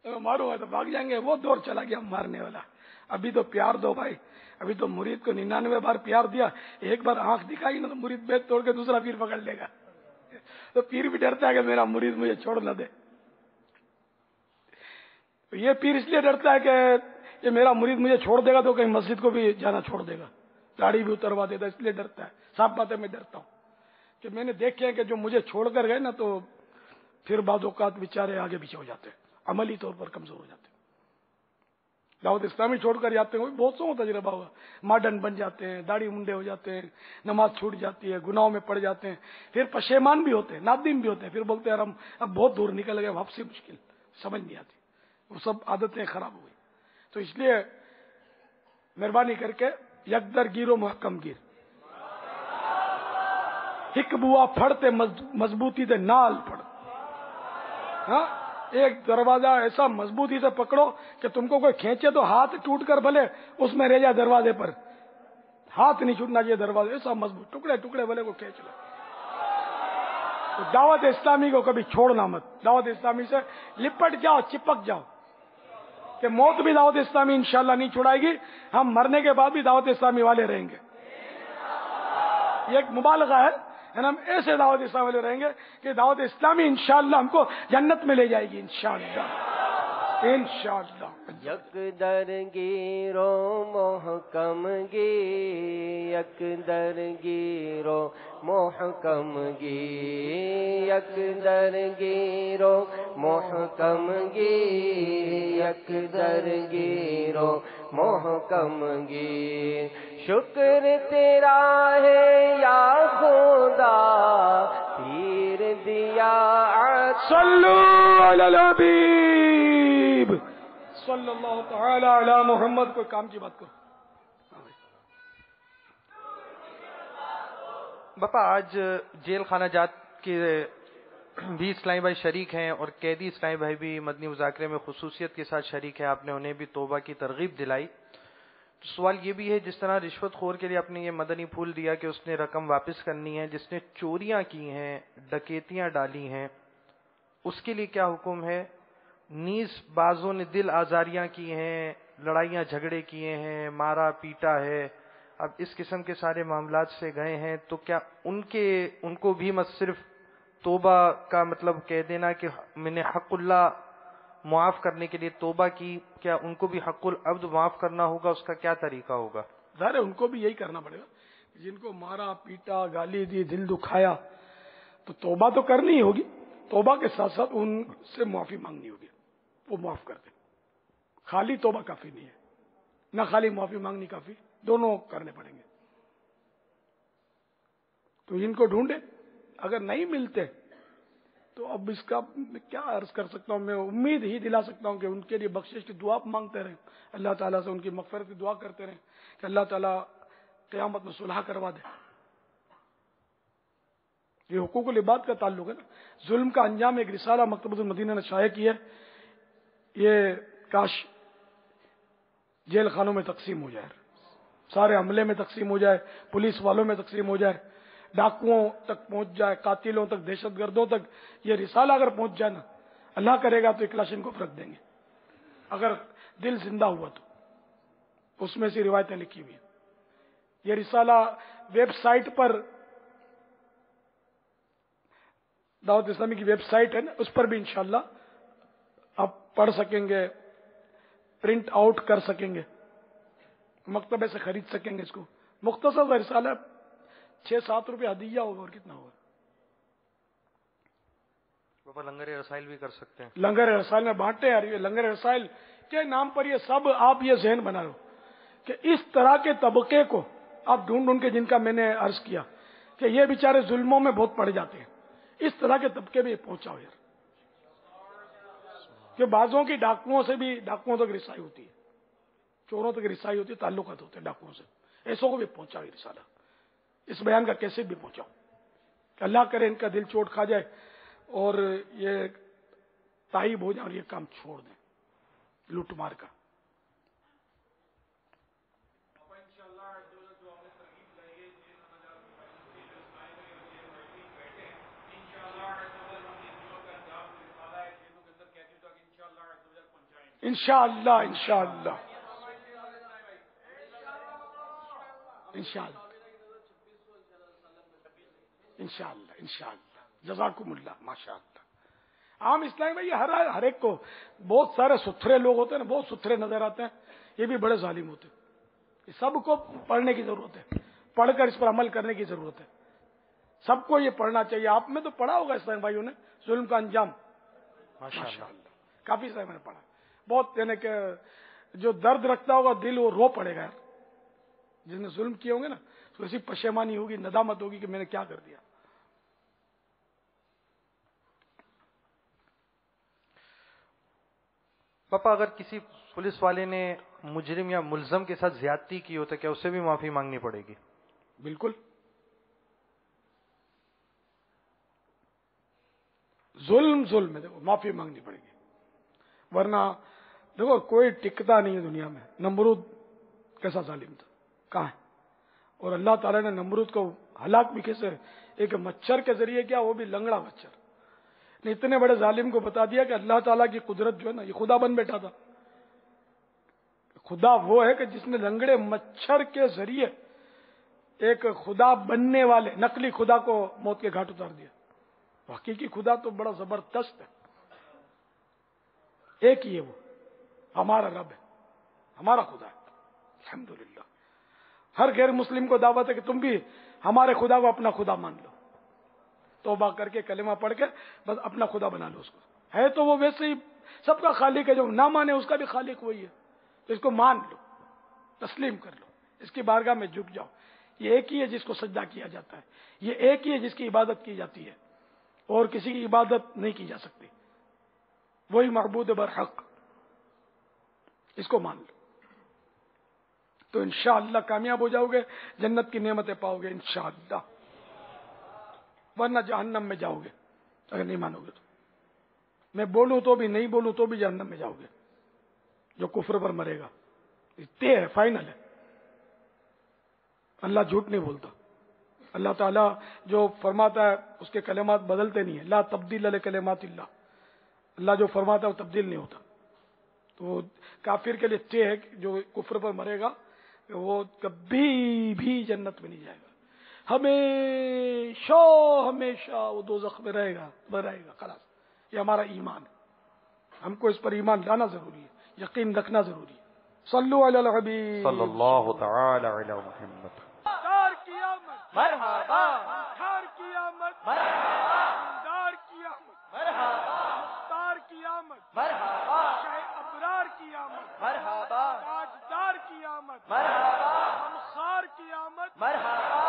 مارو گا تو بھاگ جائیں گے. وہ دور چلا گیا مارنے والا. ابھی تو پیار دو بھائی. ابھی تو مرید کو 99 بار پیار دیا، ایک بار آنکھ دکھائی نا تو مرید بیت توڑ کے دوسرا پیر پکڑ لے گا. تو پیر بھی ڈرتا ہے کہ میرا مرید مجھے چھوڑ نہ دے. یہ پیر اس لیے ڈرتا ہے کہ یہ میرا مرید مجھے چھوڑ دے گا تو کہیں مسجد کو بھی جانا چھوڑ دے گا، داڑھی بھی اتروا دیتا ہے. اس لیے ڈرتا ہے. صاف بات ہے میں ڈرتا ہوں کہ میں نے دیکھے ہیں کہ جو مجھے چھوڑ کر گئے نا تو پھر بعض اوقات بیچارے آگے پیچھے ہو جاتے ہیں، عملی طور پر کمزور ہو جاتے ہیں. دعوت اسلامی چھوڑ کر جاتے ہیں، بہت سو تجربہ ہوا. ماڈرن بن جاتے ہیں، داڑھی منڈے ہو جاتے ہیں، نماز چھوٹ جاتی ہے، گناہوں میں پڑ جاتے ہیں، پھر پشیمان بھی ہوتے ہیں، نادم بھی ہوتے ہیں. پھر بولتے ہیں یار ہم اب بہت دور نکل گئے، واپسی مشکل، سمجھ نہیں آتی. وہ سب عادتیں خراب ہو گئی. تو اس لیے مہربانی کر کے یک در گیر و محکم گیر، ہک بوا پھڑتے مضبوطی سے نال پڑ. ہاں ایک دروازہ ایسا مضبوطی سے پکڑو کہ تم کو کوئی کھینچے تو ہاتھ ٹوٹ کر بھلے اس میں رہ جائے، دروازے پر ہاتھ نہیں چھوٹنا چاہیے. دروازے ایسا مضبوط، ٹکڑے ٹکڑے بھلے کو کھینچ لو. تو دعوت اسلامی کو کبھی چھوڑنا مت. دعوت اسلامی سے لپٹ جاؤ، چپک جاؤ. کہ موت بھی دعوت اسلامی انشاءاللہ نہیں چھڑائے گی، ہم مرنے کے بعد بھی دعوت اسلامی والے رہیں گے. یہ ایک مبالغہ ہے، ہم ایسے دعوت اسلامی والے رہیں گے کہ دعوت اسلامی انشاءاللہ ہم کو جنت میں لے جائے گی انشاءاللہ. انشاءاللہ. یک در گیرو محکم گی، یک در گیرو محکم گی، یک در گیرو محکم گی، یک در گیرو محکم گی. شکر تیرا ہے یا خدا، پیر دیا صلو علی الحبیب صلی اللہ تعالی علی محمد. کوئی کام کی بات کرو. باپا آج جیل خانہ جات کے بھی اسلامی بھائی شریک ہیں اور قیدی اسلامی بھائی بھی مدنی مذاکرے میں خصوصیت کے ساتھ شریک ہیں. آپ نے انہیں بھی توبہ کی ترغیب دلائی. سوال یہ بھی ہے جس طرح رشوت خور کے لیے آپ نے یہ مدنی پھول دیا کہ اس نے رقم واپس کرنی ہے، جس نے چوریاں کی ہیں، ڈکیتیاں ڈالی ہیں، اس کے لیے کیا حکم ہے؟ نیز بعضوں نے دل آزاریاں کی ہیں، لڑائیاں جھگڑے کیے ہیں، مارا پیٹا ہے، اب اس قسم کے سارے معاملات سے گئے ہیں، تو کیا ان کو بھی مت صرف توبہ کا مطلب کہہ دینا کہ میں نے حق اللہ معاف کرنے کے لیے توبہ کی، کیا ان کو بھی حق العبد معاف کرنا ہوگا؟ اس کا کیا طریقہ ہوگا؟ ظاہر ہے ان کو بھی یہی کرنا پڑے گا، جن کو مارا پیٹا گالی دی دل دکھایا تو توبہ تو کرنی ہی ہوگی، توبہ کے ساتھ ساتھ ان سے معافی مانگنی ہوگی، وہ معاف کر دیں۔ خالی توبہ کافی نہیں ہے، نہ خالی معافی مانگنی کافی، دونوں کرنے پڑیں گے۔ تو ان کو ڈھونڈے، اگر نہیں ملتے تو اب اس کا کیا عرض کر سکتا ہوں، میں امید ہی دلا سکتا ہوں کہ ان کے لیے بخشش کی دعا مانگتے رہیں، اللہ تعالیٰ سے ان کی مغفرت کی دعا کرتے رہیں کہ اللہ تعالیٰ قیامت میں صلح کروا دے۔ یہ حقوق العباد کا تعلق ہے نا، ظلم کا انجام ایک رسالہ مکتبۃ المدینہ نے شائع کی ہے، یہ کاش جیل خانوں میں تقسیم ہو جائے، سارے عملے میں تقسیم ہو جائے، پولیس والوں میں تقسیم ہو جائے، ڈاکوؤں تک پہنچ جائے، قاتلوں تک، دہشت گردوں تک یہ رسالہ اگر پہنچ جائے نا، اللہ کرے گا تو کلاشن کو رکھ دیں گے، اگر دل زندہ ہوا تو۔ اس میں سے روایتیں لکھی ہوئی ہیں۔ یہ رسالہ ویب سائٹ پر، دعوت اسلامی کی ویب سائٹ ہے نا، اس پر بھی انشاءاللہ آپ پڑھ سکیں گے، پرنٹ آؤٹ کر سکیں گے، مکتبے سے خرید سکیں گے اس کو۔ مختصر سا رسالہ، 6-7 روپے ہدیہ ہوگا، اور کتنا ہوگا؟ بابا لنگر رسائل بھی کر سکتے ہیں، لنگر رسائل میں بانٹے یار، یہ لنگر رسائل کے نام پر یہ سب آپ یہ ذہن بنا لو کہ اس طرح کے طبقے کو آپ ڈھونڈ کے، جن کا میں نے عرض کیا کہ یہ بیچارے ظلموں میں بہت پڑ جاتے ہیں، اس طرح کے طبقے میں پہنچاؤ یار، کہ بعضوں کی ڈاکوؤں سے بھی، ڈاکوؤں تک رسائی ہوتی ہے، چوروں تک رسائی ہوتی ہے، تعلقات ہوتے ہیں ڈاکوؤں سے، ایسوں کو بھی پہنچاؤ یہ رسالہ، اس بیان کا کیسے بھی پہنچاؤ کہ اللہ کرے ان کا دل چوٹ کھا جائے اور یہ تائب ہو جائے اور یہ کام چھوڑ دیں لوٹ مار کا۔ انشاءاللہ انشاءاللہ انشاءاللہ انشاءاللہ انشاءاللہ جزاکم اللہ، ماشاءاللہ۔ عام اسلامی میں یہ ہر ایک کو، بہت سارے ستھرے لوگ ہوتے ہیں نا، بہت ستھرے نظر آتے ہیں، یہ بھی بڑے ظالم ہوتے ہیں، یہ سب کو پڑھنے کی ضرورت ہے، پڑھ کر اس پر عمل کرنے کی ضرورت ہے، سب کو یہ پڑھنا چاہیے۔ آپ میں تو پڑھا ہوگا اسلامی بھائیوں نے ظلم کا انجام، ماشاءاللہ کافی سارے میں نے پڑھا، بہت، یعنی کہ جو درد رکھتا ہوگا دل وہ رو پڑے گا یار، جس نے ظلم کیے ہوں گے نا، تو ایسی پشیمانی ہوگی، ندامت ہوگی کہ میں نے کیا کر دیا۔ پاپا اگر کسی پولیس والے نے مجرم یا ملزم کے ساتھ زیادتی کی ہو تو کیا اسے بھی معافی مانگنی پڑے گی؟ بالکل، ظلم ہے، دیکھو معافی مانگنی پڑے گی، ورنہ دیکھو کوئی ٹکتا نہیں ہے دنیا میں۔ نمرود کیسا ظالم تھا، کہاں ہے؟ اور اللہ تعالیٰ نے نمرود کو ہلاک بھی کیسے، ایک مچھر کے ذریعے کیا، وہ بھی لنگڑا مچھر نے اتنے بڑے ظالم کو بتا دیا کہ اللہ تعالیٰ کی قدرت جو ہے نا، یہ خدا بن بیٹھا تھا۔ خدا وہ ہے کہ جس نے لنگڑے مچھر کے ذریعے ایک خدا بننے والے نقلی خدا کو موت کے گھاٹ اتار دیا۔ حقیقی خدا تو بڑا زبردست ہے، ایک ہی ہے، وہ ہمارا رب ہے، ہمارا خدا ہے، الحمدللہ۔ ہر غیر مسلم کو دعوت ہے کہ تم بھی ہمارے خدا کو اپنا خدا مان لو، توبہ کر کے کلمہ پڑھ کے بس اپنا خدا بنا لو۔ اس کو ہے تو وہ ویسے ہی سب کا خالق ہے، جو نہ مانے اس کا بھی خالق وہی ہے، تو اس کو مان لو، تسلیم کر لو، اس کی بارگاہ میں جھک جاؤ۔ یہ ایک ہی ہے جس کو سجدہ کیا جاتا ہے، یہ ایک ہی ہے جس کی عبادت کی جاتی ہے، اور کسی کی عبادت نہیں کی جا سکتی، وہی معبود برحق، اس کو مان لو تو انشاءاللہ کامیاب ہو جاؤ گے، جنت کی نعمتیں پاؤ گے انشاءاللہ، ورنہ جہنم میں جاؤ گے اگر نہیں مانو گے تو۔ میں بولوں تو بھی، نہیں بولوں تو بھی جہنم میں جاؤ گے، جو کفر پر مرے گا، طے ہے، فائنل ہے۔ اللہ جھوٹ نہیں بولتا. اللہ تعالیٰ جو فرماتا ہے اس کے کلمات بدلتے نہیں ہیں. لا تبدیل لکلمات اللہ. اللہ جو فرماتا ہے وہ تبدیل نہیں ہوتا. تو کافر کے لیے طے ہے کہ جو کفر پر مرے گا وہ کبھی بھی جنت میں نہیں جائے گا. ہمیشہ ہمیشہ وہ دوزخ میں رہے گا خلاص. یہ ہمارا ایمان ہے. ہم کو اس پر ایمان لانا ضروری ہے, یقین رکھنا ضروری ہے. صلو علی الحبیب صلی اللہ تعالی علی محمد. دار قیامت مرحبا دار قیامت مرحبا دار قیامت مرحبا دار قیامت مرحبا شاہ ابرار قیامت مرحبا تاجدار قیامت مرحبا ہمخار قیامت مرحبا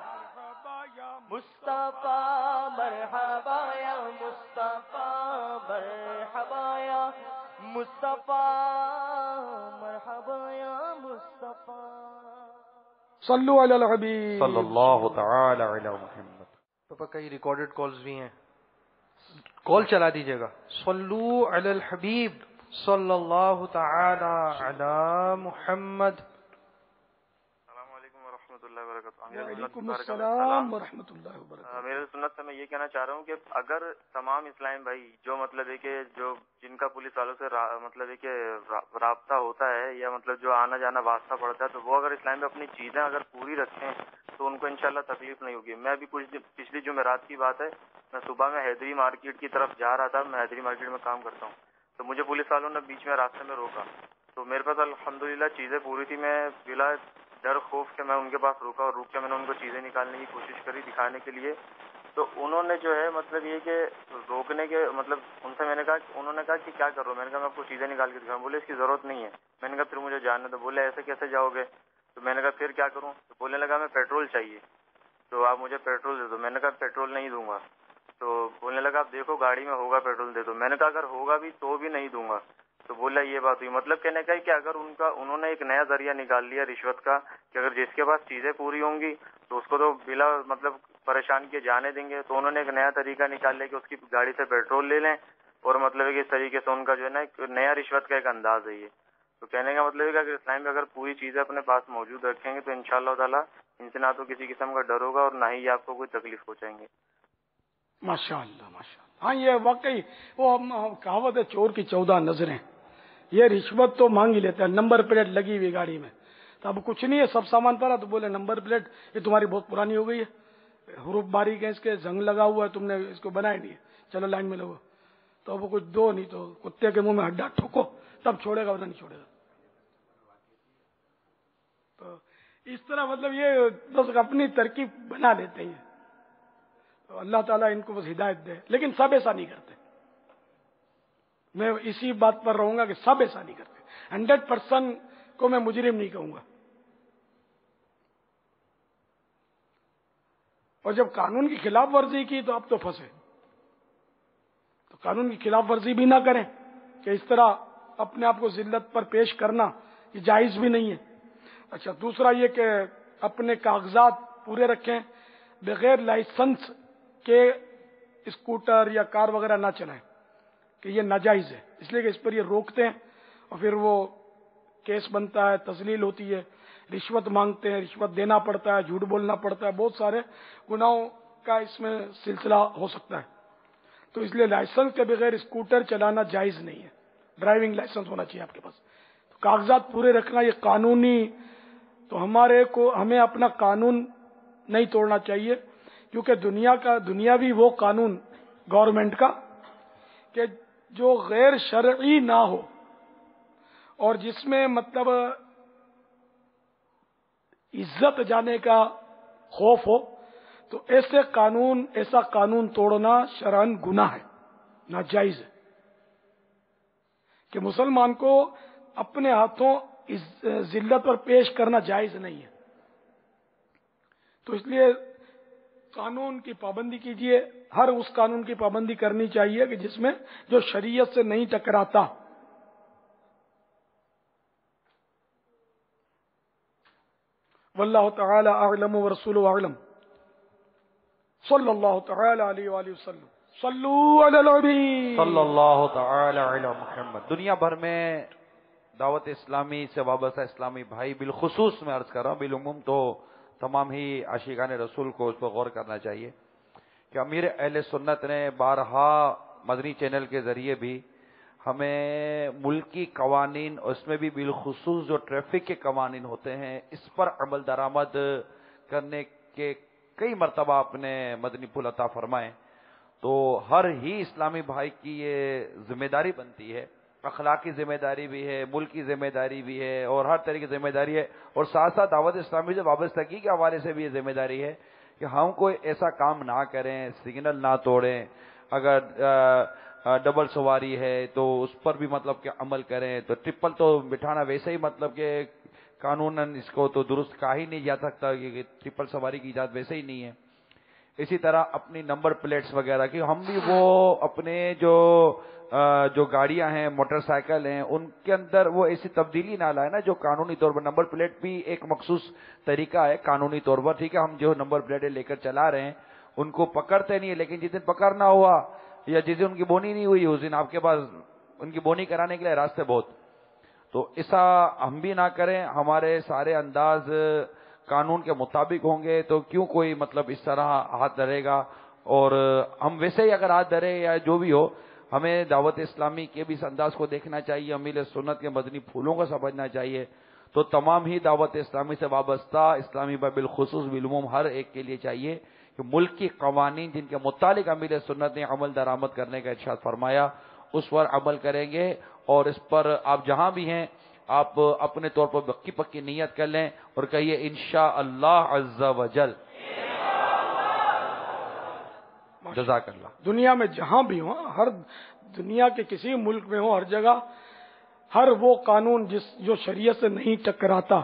مرحبا یا مصطفیٰ مرحبا یا مصطفیٰ مرحبا یا مصطفیٰ مرحبا یا مصطفیٰ. صلو علی الحبیب صلی اللہ تعالی علی محمد. تو کئی ریکارڈڈ کالز بھی ہیں, کال چلا دیجیے گا. صلو علی الحبیب صلی اللہ تعالی علی محمد. السلام علیکم ورحمۃ اللہ وبرکاتہ. وعلیکم السلام ورحمۃ اللہ وبرکاتہ. میرے سنت سے میں یہ کہنا چاہ رہا ہوں کہ اگر تمام اسلام بھائی جو مطلب ہے کہ جو جن کا پولیس والوں سے مطلب ہے کہ رابطہ ہوتا ہے یا مطلب جو آنا جانا واسطہ پڑتا ہے, تو وہ اگر اسلام میں اپنی چیزیں اگر پوری رکھیں تو ان کو انشاءاللہ تکلیف نہیں ہوگی. میں ابھی کچھ پچھلی جمعرات کی بات ہے, میں صبح میں حیدری مارکیٹ کی طرف جا رہا تھا. میں حیدری مارکیٹ میں کام کرتا ہوں. تو مجھے پولیس والوں نے بیچ میں راستے میں روکا. تو میرے پاس الحمدللہ چیزیں پوری تھی. میں بلا ڈر خوف کے میں ان کے پاس روکا, اور روک کے میں نے ان کو چیزیں نکالنے کی کوشش کری دکھانے کے لیے. تو انہوں نے جو ہے مطلب یہ کہ روکنے کے مطلب ان سے میں نے کہا, انہوں نے کہا کہ کیا کر رہا ہوں. میں نے کہا میں آپ کو چیزیں نکال کے دکھاؤں. بولے اس کی ضرورت نہیں ہے. میں نے کہا پھر مجھے جاننے دو. بولے ایسے کیسے جاؤ گے. تو میں نے کہا پھر کیا کروں. تو بولنے لگا میں پیٹرول چاہیے تو آپ مجھے پیٹرول دے دو. میں نے کہا پیٹرول نہیں دوں گا. تو بولنے لگا آپ دیکھو گاڑی میں ہوگا پیٹرول دے دو. میں نے کہا اگر ہوگا بھی تو بھی نہیں دوں گا. تو بولا یہ بات ہوئی. مطلب کہنے کا کہ اگر انہوں نے ایک نیا ذریعہ نکال لیا رشوت کا کہ اگر جس کے پاس چیزیں پوری ہوں گی تو اس کو تو بلا مطلب پریشان کیے جانے دیں گے. تو انہوں نے ایک نیا طریقہ نکال لیا کہ اس کی گاڑی سے پیٹرول لے لیں, اور مطلب ہے کہ اس طریقے سے ان کا جو ہے نا ایک نیا رشوت کا ایک انداز ہے یہ. تو کہنے کا مطلب ہے کہ اگر اسلام میں اگر پوری چیزیں اپنے پاس موجود رکھیں گے تو انشاءاللہ تعالیٰ ان سے نہ تو کسی قسم کا ڈر ہوگا اور نہ ہی آپ کو کوئی تکلیف پہنچائیں گے. ماشاءاللہ ماشاءاللہ. ہاں یہ واقعی وہ کہاوت ہے چور کی 14 نظریں. یہ رشوت تو مانگ ہی لیتا ہے. نمبر پلیٹ لگی ہوئی گاڑی میں تو اب کچھ نہیں ہے, سب سامان پڑا تو بولے نمبر پلیٹ یہ تمہاری بہت پرانی ہو گئی ہے, حروف باریک ہے, اس کے زنگ لگا ہوا ہے, تم نے اس کو بنایا نہیں ہے, چلو لائن میں لگو. تو اب کچھ دو نہیں تو کتے کے منہ میں ہڈا ٹھوکو تب چھوڑے گا ورنہ نہیں چھوڑے گا. تو اس طرح مطلب یہ بس اپنی ترکیب بنا لیتے ہیں. تو اللہ تعالیٰ ان کو بس ہدایت دے, لیکن سب ایسا نہیں کرتے. میں اسی بات پر رہوں گا کہ سب ایسا نہیں کرتے. 100% کو میں مجرم نہیں کہوں گا. اور جب قانون کی خلاف ورزی کی تو اب تو پھنسے. تو قانون کی خلاف ورزی بھی نہ کریں کہ اس طرح اپنے آپ کو ذلت پر پیش کرنا یہ جائز بھی نہیں ہے. اچھا, دوسرا یہ کہ اپنے کاغذات پورے رکھیں, بغیر لائسنس کے اسکوٹر یا کار وغیرہ نہ چلائیں کہ یہ ناجائز ہے. اس لیے کہ اس پر یہ روکتے ہیں اور پھر وہ کیس بنتا ہے, تذلیل ہوتی ہے, رشوت مانگتے ہیں, رشوت دینا پڑتا ہے, جھوٹ بولنا پڑتا ہے, بہت سارے گناہوں کا اس میں سلسلہ ہو سکتا ہے. تو اس لیے لائسنس کے بغیر اسکوٹر چلانا جائز نہیں ہے. ڈرائیونگ لائسنس ہونا چاہیے آپ کے پاس. تو کاغذات پورے رکھنا یہ قانونی. تو ہمیں اپنا قانون نہیں توڑنا چاہیے, کیونکہ دنیاوی وہ قانون گورنمنٹ کا کہ جو غیر شرعی نہ ہو اور جس میں مطلب عزت جانے کا خوف ہو, تو ایسا قانون توڑنا شرعاً گناہ ہے, ناجائز ہے. کہ مسلمان کو اپنے ہاتھوں ذلت پر پیش کرنا جائز نہیں ہے. تو اس لیے قانون کی پابندی کیجیے. ہر اس قانون کی پابندی کرنی چاہیے کہ جس میں جو شریعت سے نہیں ٹکراتا. واللہ تعالی اعلم ورسولہ اعلم. صلی اللہ تعالی علیہ وآلہ وسلم. صلو علی النبی صلی اللہ تعالی علی محمد. دنیا بھر میں دعوت اسلامی سے وابستہ اسلامی بھائی بالخصوص میں عرض کر رہا ہوں, بالعموم تو تمام ہی عاشقان رسول کو اس پر غور کرنا چاہیے کہ امیر اہل سنت نے بارہا مدنی چینل کے ذریعے بھی ہمیں ملکی قوانین، اس میں بھی بالخصوص جو ٹریفک کے قوانین ہوتے ہیں، اس پر عمل درآمد کرنے کے کئی مرتبہ اپنے مدنی پھول عطا فرمائے. تو ہر ہی اسلامی بھائی کی یہ ذمہ داری بنتی ہے، اخلاقی ذمہ داری بھی ہے، ملکی ذمہ داری بھی ہے، اور ہر طرح کی ذمہ داری ہے. اور ساتھ ساتھ دعوت اسلامی سے وابستگی کے حوالے سے بھی یہ ذمہ داری ہے کہ ہم کوئی ایسا کام نہ کریں، سگنل نہ توڑیں. اگر ڈبل سواری ہے تو اس پر بھی مطلب کہ عمل کریں. تو ٹرپل تو بٹھانا ویسے ہی مطلب کہ قانوناً اس کو تو درست کہا ہی نہیں جا سکتا کہ ٹرپل سواری کی اجازت ویسے ہی نہیں ہے. اسی طرح اپنی نمبر پلیٹس وغیرہ کی ہم بھی وہ اپنے جو گاڑیاں ہیں، موٹر سائیکل ہیں، ان کے اندر وہ ایسی تبدیلی نہ لائے نا جو قانونی طور پر. نمبر پلیٹ بھی ایک مخصوص طریقہ ہے قانونی طور پر، ٹھیک ہے. ہم جو نمبر پلیٹیں لے کر چلا رہے ہیں ان کو پکڑتے نہیں ہے، لیکن جس دن پکڑنا ہوا یا جس دن ان کی بونی نہیں ہوئی اس دن آپ کے پاس ان کی بونی کرانے کے لیے راستے بہت. تو ایسا ہم بھی نہ کریں. ہمارے سارے انداز قانون کے مطابق ہوں گے تو کیوں کوئی مطلب اس طرح ہاتھ دھرے گا. اور ہم ویسے ہی اگر ہاتھ دھرے یا جو بھی ہو، ہمیں دعوت اسلامی کے بھی اس انداز کو دیکھنا چاہیے، امیر سنت کے مدنی پھولوں کو سمجھنا چاہیے. تو تمام ہی دعوت اسلامی سے وابستہ اسلامی بھائی بالخصوص بالعموم ہر ایک کے لیے چاہیے کہ ملک کی قوانین جن کے متعلق امیر سنت نے عمل درآمد کرنے کا ارشاد فرمایا اس پر عمل کریں گے. اور اس پر آپ جہاں بھی ہیں آپ اپنے طور پر پکی نیت کر لیں اور کہیے انشاءاللہ عز وجل. جزاک اللہ. دنیا میں جہاں بھی ہوں، ہر دنیا کے کسی ملک میں ہوں، ہر جگہ ہر وہ قانون جو شریعت سے نہیں ٹکراتا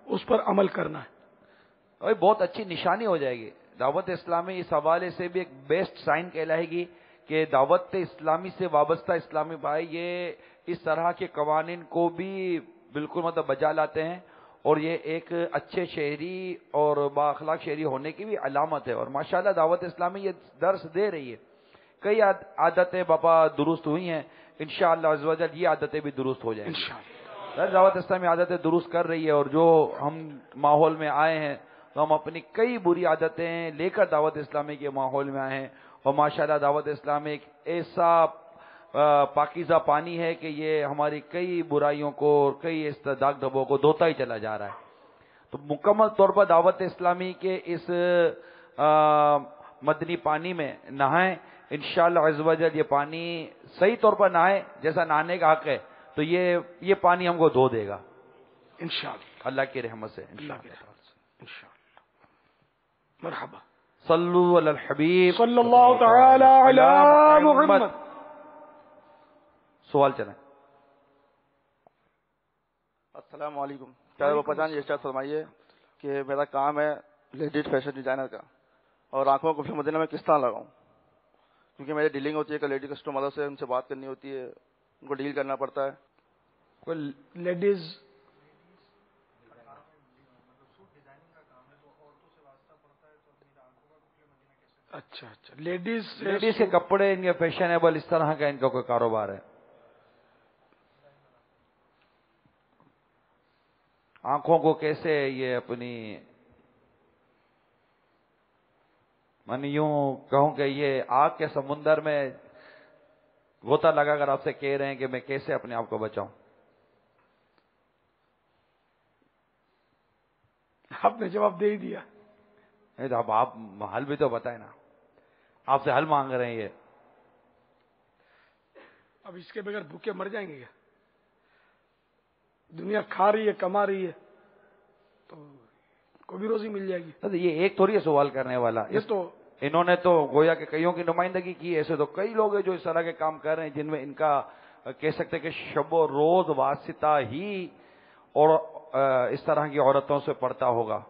اس پر عمل کرنا ہے. اور بہت اچھی نشانی ہو جائے گی. دعوت اسلامی اس حوالے سے بھی ایک بیسٹ سائن کہلائے گی کہ دعوت اسلامی سے وابستہ اسلامی بھائی یہ اس طرح کے قوانین کو بھی بالکل مطلب بجا لاتے ہیں. اور یہ ایک اچھے شہری اور بااخلاق شہری ہونے کی بھی علامت ہے. اور ماشاءاللہ دعوت اسلامی یہ درس دے رہی ہے. کئی عادتیں باپا درست ہوئی ہیں، انشاءاللہ عز وجل یہ عادتیں بھی درست ہو جائیں گی. دعوت اسلامی عادتیں درست کر رہی ہے. اور جو ہم ماحول میں آئے ہیں تو ہم اپنی کئی بری عادتیں لے کر دعوت اسلامی کے ماحول میں آئے ہیں. اور ماشاءاللہ دعوت اسلامی ایک ایسا پاکیزہ پانی ہے کہ یہ ہماری کئی برائیوں کو اور کئی اس داغ دھبوں کو دھوتا ہی چلا جا رہا ہے. تو مکمل طور پر دعوت اسلامی کے اس مدنی پانی میں نہائیں. انشاءاللہ عز وجل یہ پانی صحیح طور پر نہائیں جیسا نہانے کا حق ہے تو یہ پانی ہم کو دھو دے گا انشاءاللہ اللہ کی رحمت سے. انشاءاللہ. مرحبا. صلو علی الحبیب صلی اللہ تعالی علی محمد. سوال چلیں. السلام علیکم. پیارے باپا جان یہ ارشاد فرمائیے کہ میرا کام ہے لیڈیز فیشن ڈیزائنر کا، اور آنکھوں کو مدینہ میں کس طرح لگاؤں؟ کیونکہ میری ڈیلنگ ہوتی ہے کہ لیڈی کسٹمر سے ان سے بات کرنی ہوتی ہے، ان کو ڈیل کرنا پڑتا ہے. کوئی لیڈیز اچھا لیڈیز کے کپڑے ان کے فیشنیبل اس طرح کا ان کا کوئی کاروبار ہے. آنکھوں کو کیسے یہ اپنی من یوں کہوں کہ یہ آگ کے سمندر میں غوطہ لگا کر آپ سے کہہ رہے ہیں کہ میں کیسے اپنے آپ کو بچاؤں. آپ نے جواب دے ہی دیا. اب آپ حل بھی تو بتائیں نا، آپ سے حل مانگ رہے ہیں. یہ اب اس کے بغیر بھوکے مر جائیں گے کیا؟ دنیا کھا رہی ہے، کما رہی ہے تو کو بھی روزی مل جائے گی. یہ ایک تھوڑی ہے سوال کرنے والا. یہ تو انہوں نے تو گویا کہ کئیوں کی نمائندگی کی. ایسے تو کئی لوگ ہیں جو اس طرح کے کام کر رہے ہیں جن میں ان کا کہہ سکتے ہیں کہ شب و روز واسطہ ہی اور اس طرح کی عورتوں سے پڑتا ہوگا.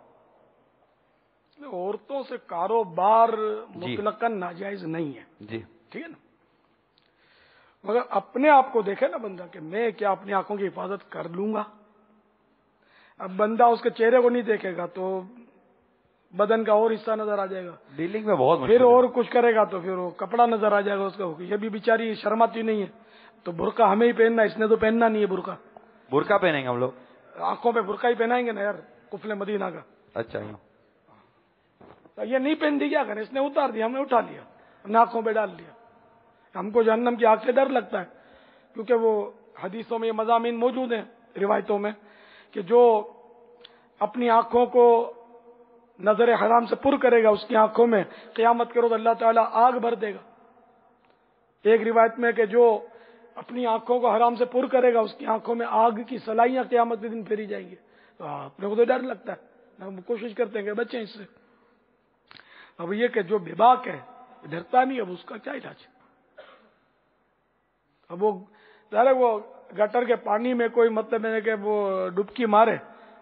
عورتوں سے کاروبار مطلقاً ناجائز نہیں ہے جی ٹھیک ہے نا، مگر اپنے آپ کو دیکھے نا بندہ کہ میں کیا اپنی آنکھوں کی حفاظت کر لوں گا. اب بندہ اس کے چہرے کو نہیں دیکھے گا تو بدن کا اور حصہ نظر آ جائے گا. ڈیلنگ میں بہت پھر اور کچھ کرے گا تو پھر وہ کپڑا نظر آ جائے گا اس کا. یہ بھی بیچاری شرماتی نہیں ہے تو برقع ہمیں ہی پہننا، اس نے تو پہننا نہیں ہے برقع. برقع پہنیں گے ہم لوگ، آنکھوں پہ برقع ہی پہنائیں گے نا یار، کفل مدینہ کا. اچھا تو یہ نہیں پہن دی، کیا کریں؟ اس نے اتار دیا، ہم نے اٹھا لیا، ناکوں پہ ڈال لیا. ہم کو جہنم کی آگ سے ڈر لگتا ہے، کیونکہ وہ حدیثوں میں یہ مضامین موجود ہیں، روایتوں میں، کہ جو اپنی آنکھوں کو نظر حرام سے پر کرے گا، اس کی آنکھوں میں قیامت کے روز اللہ تعالیٰ آگ بھر دے گا. ایک روایت میں کہ جو اپنی آنکھوں کو حرام سے پر کرے گا، اس کی آنکھوں میں آگ کی سلائیاں قیامت کے دن پھیری جائیں گی. تو اپنے کو تو ڈر لگتا ہے، ہم کوشش کرتے ہیں کہ بچیں اس سے. اب یہ کہ جو بے باک ہے ڈرتا نہیں، اب اس کا کیا علاج؟ اب وہ ظاہر وہ گٹر کے پانی میں کوئی مطلب ہے کہ وہ ڈبکی مارے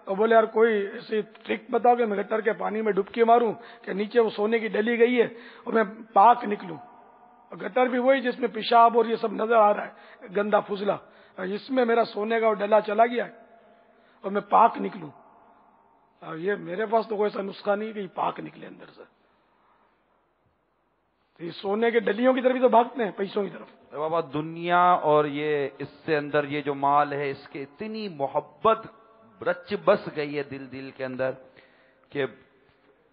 اور بولے یار کوئی ایسی ٹرک بتاؤ کہ میں گٹر کے پانی میں ڈبکی ماروں کہ نیچے وہ سونے کی ڈلی گئی ہے اور میں پاک نکلوں. اور گٹر بھی وہی جس میں پیشاب اور یہ سب نظر آ رہا ہے، گندا فضلہ، اس میں میرا سونے کا وہ ڈلا چلا گیا ہے اور میں پاک نکلوں. اور یہ میرے پاس تو کوئی ایسا نسخہ نہیں کہ یہ پاک نکلے اندر سے. تو یہ سونے کے ڈلیوں کی طرف ہی تو بھاگتے ہیں، پیسوں کی طرف. بابا دنیا اور یہ اس سے اندر یہ جو مال ہے، اس کے اتنی محبت رچ بس گئی ہے دل کے اندر کہ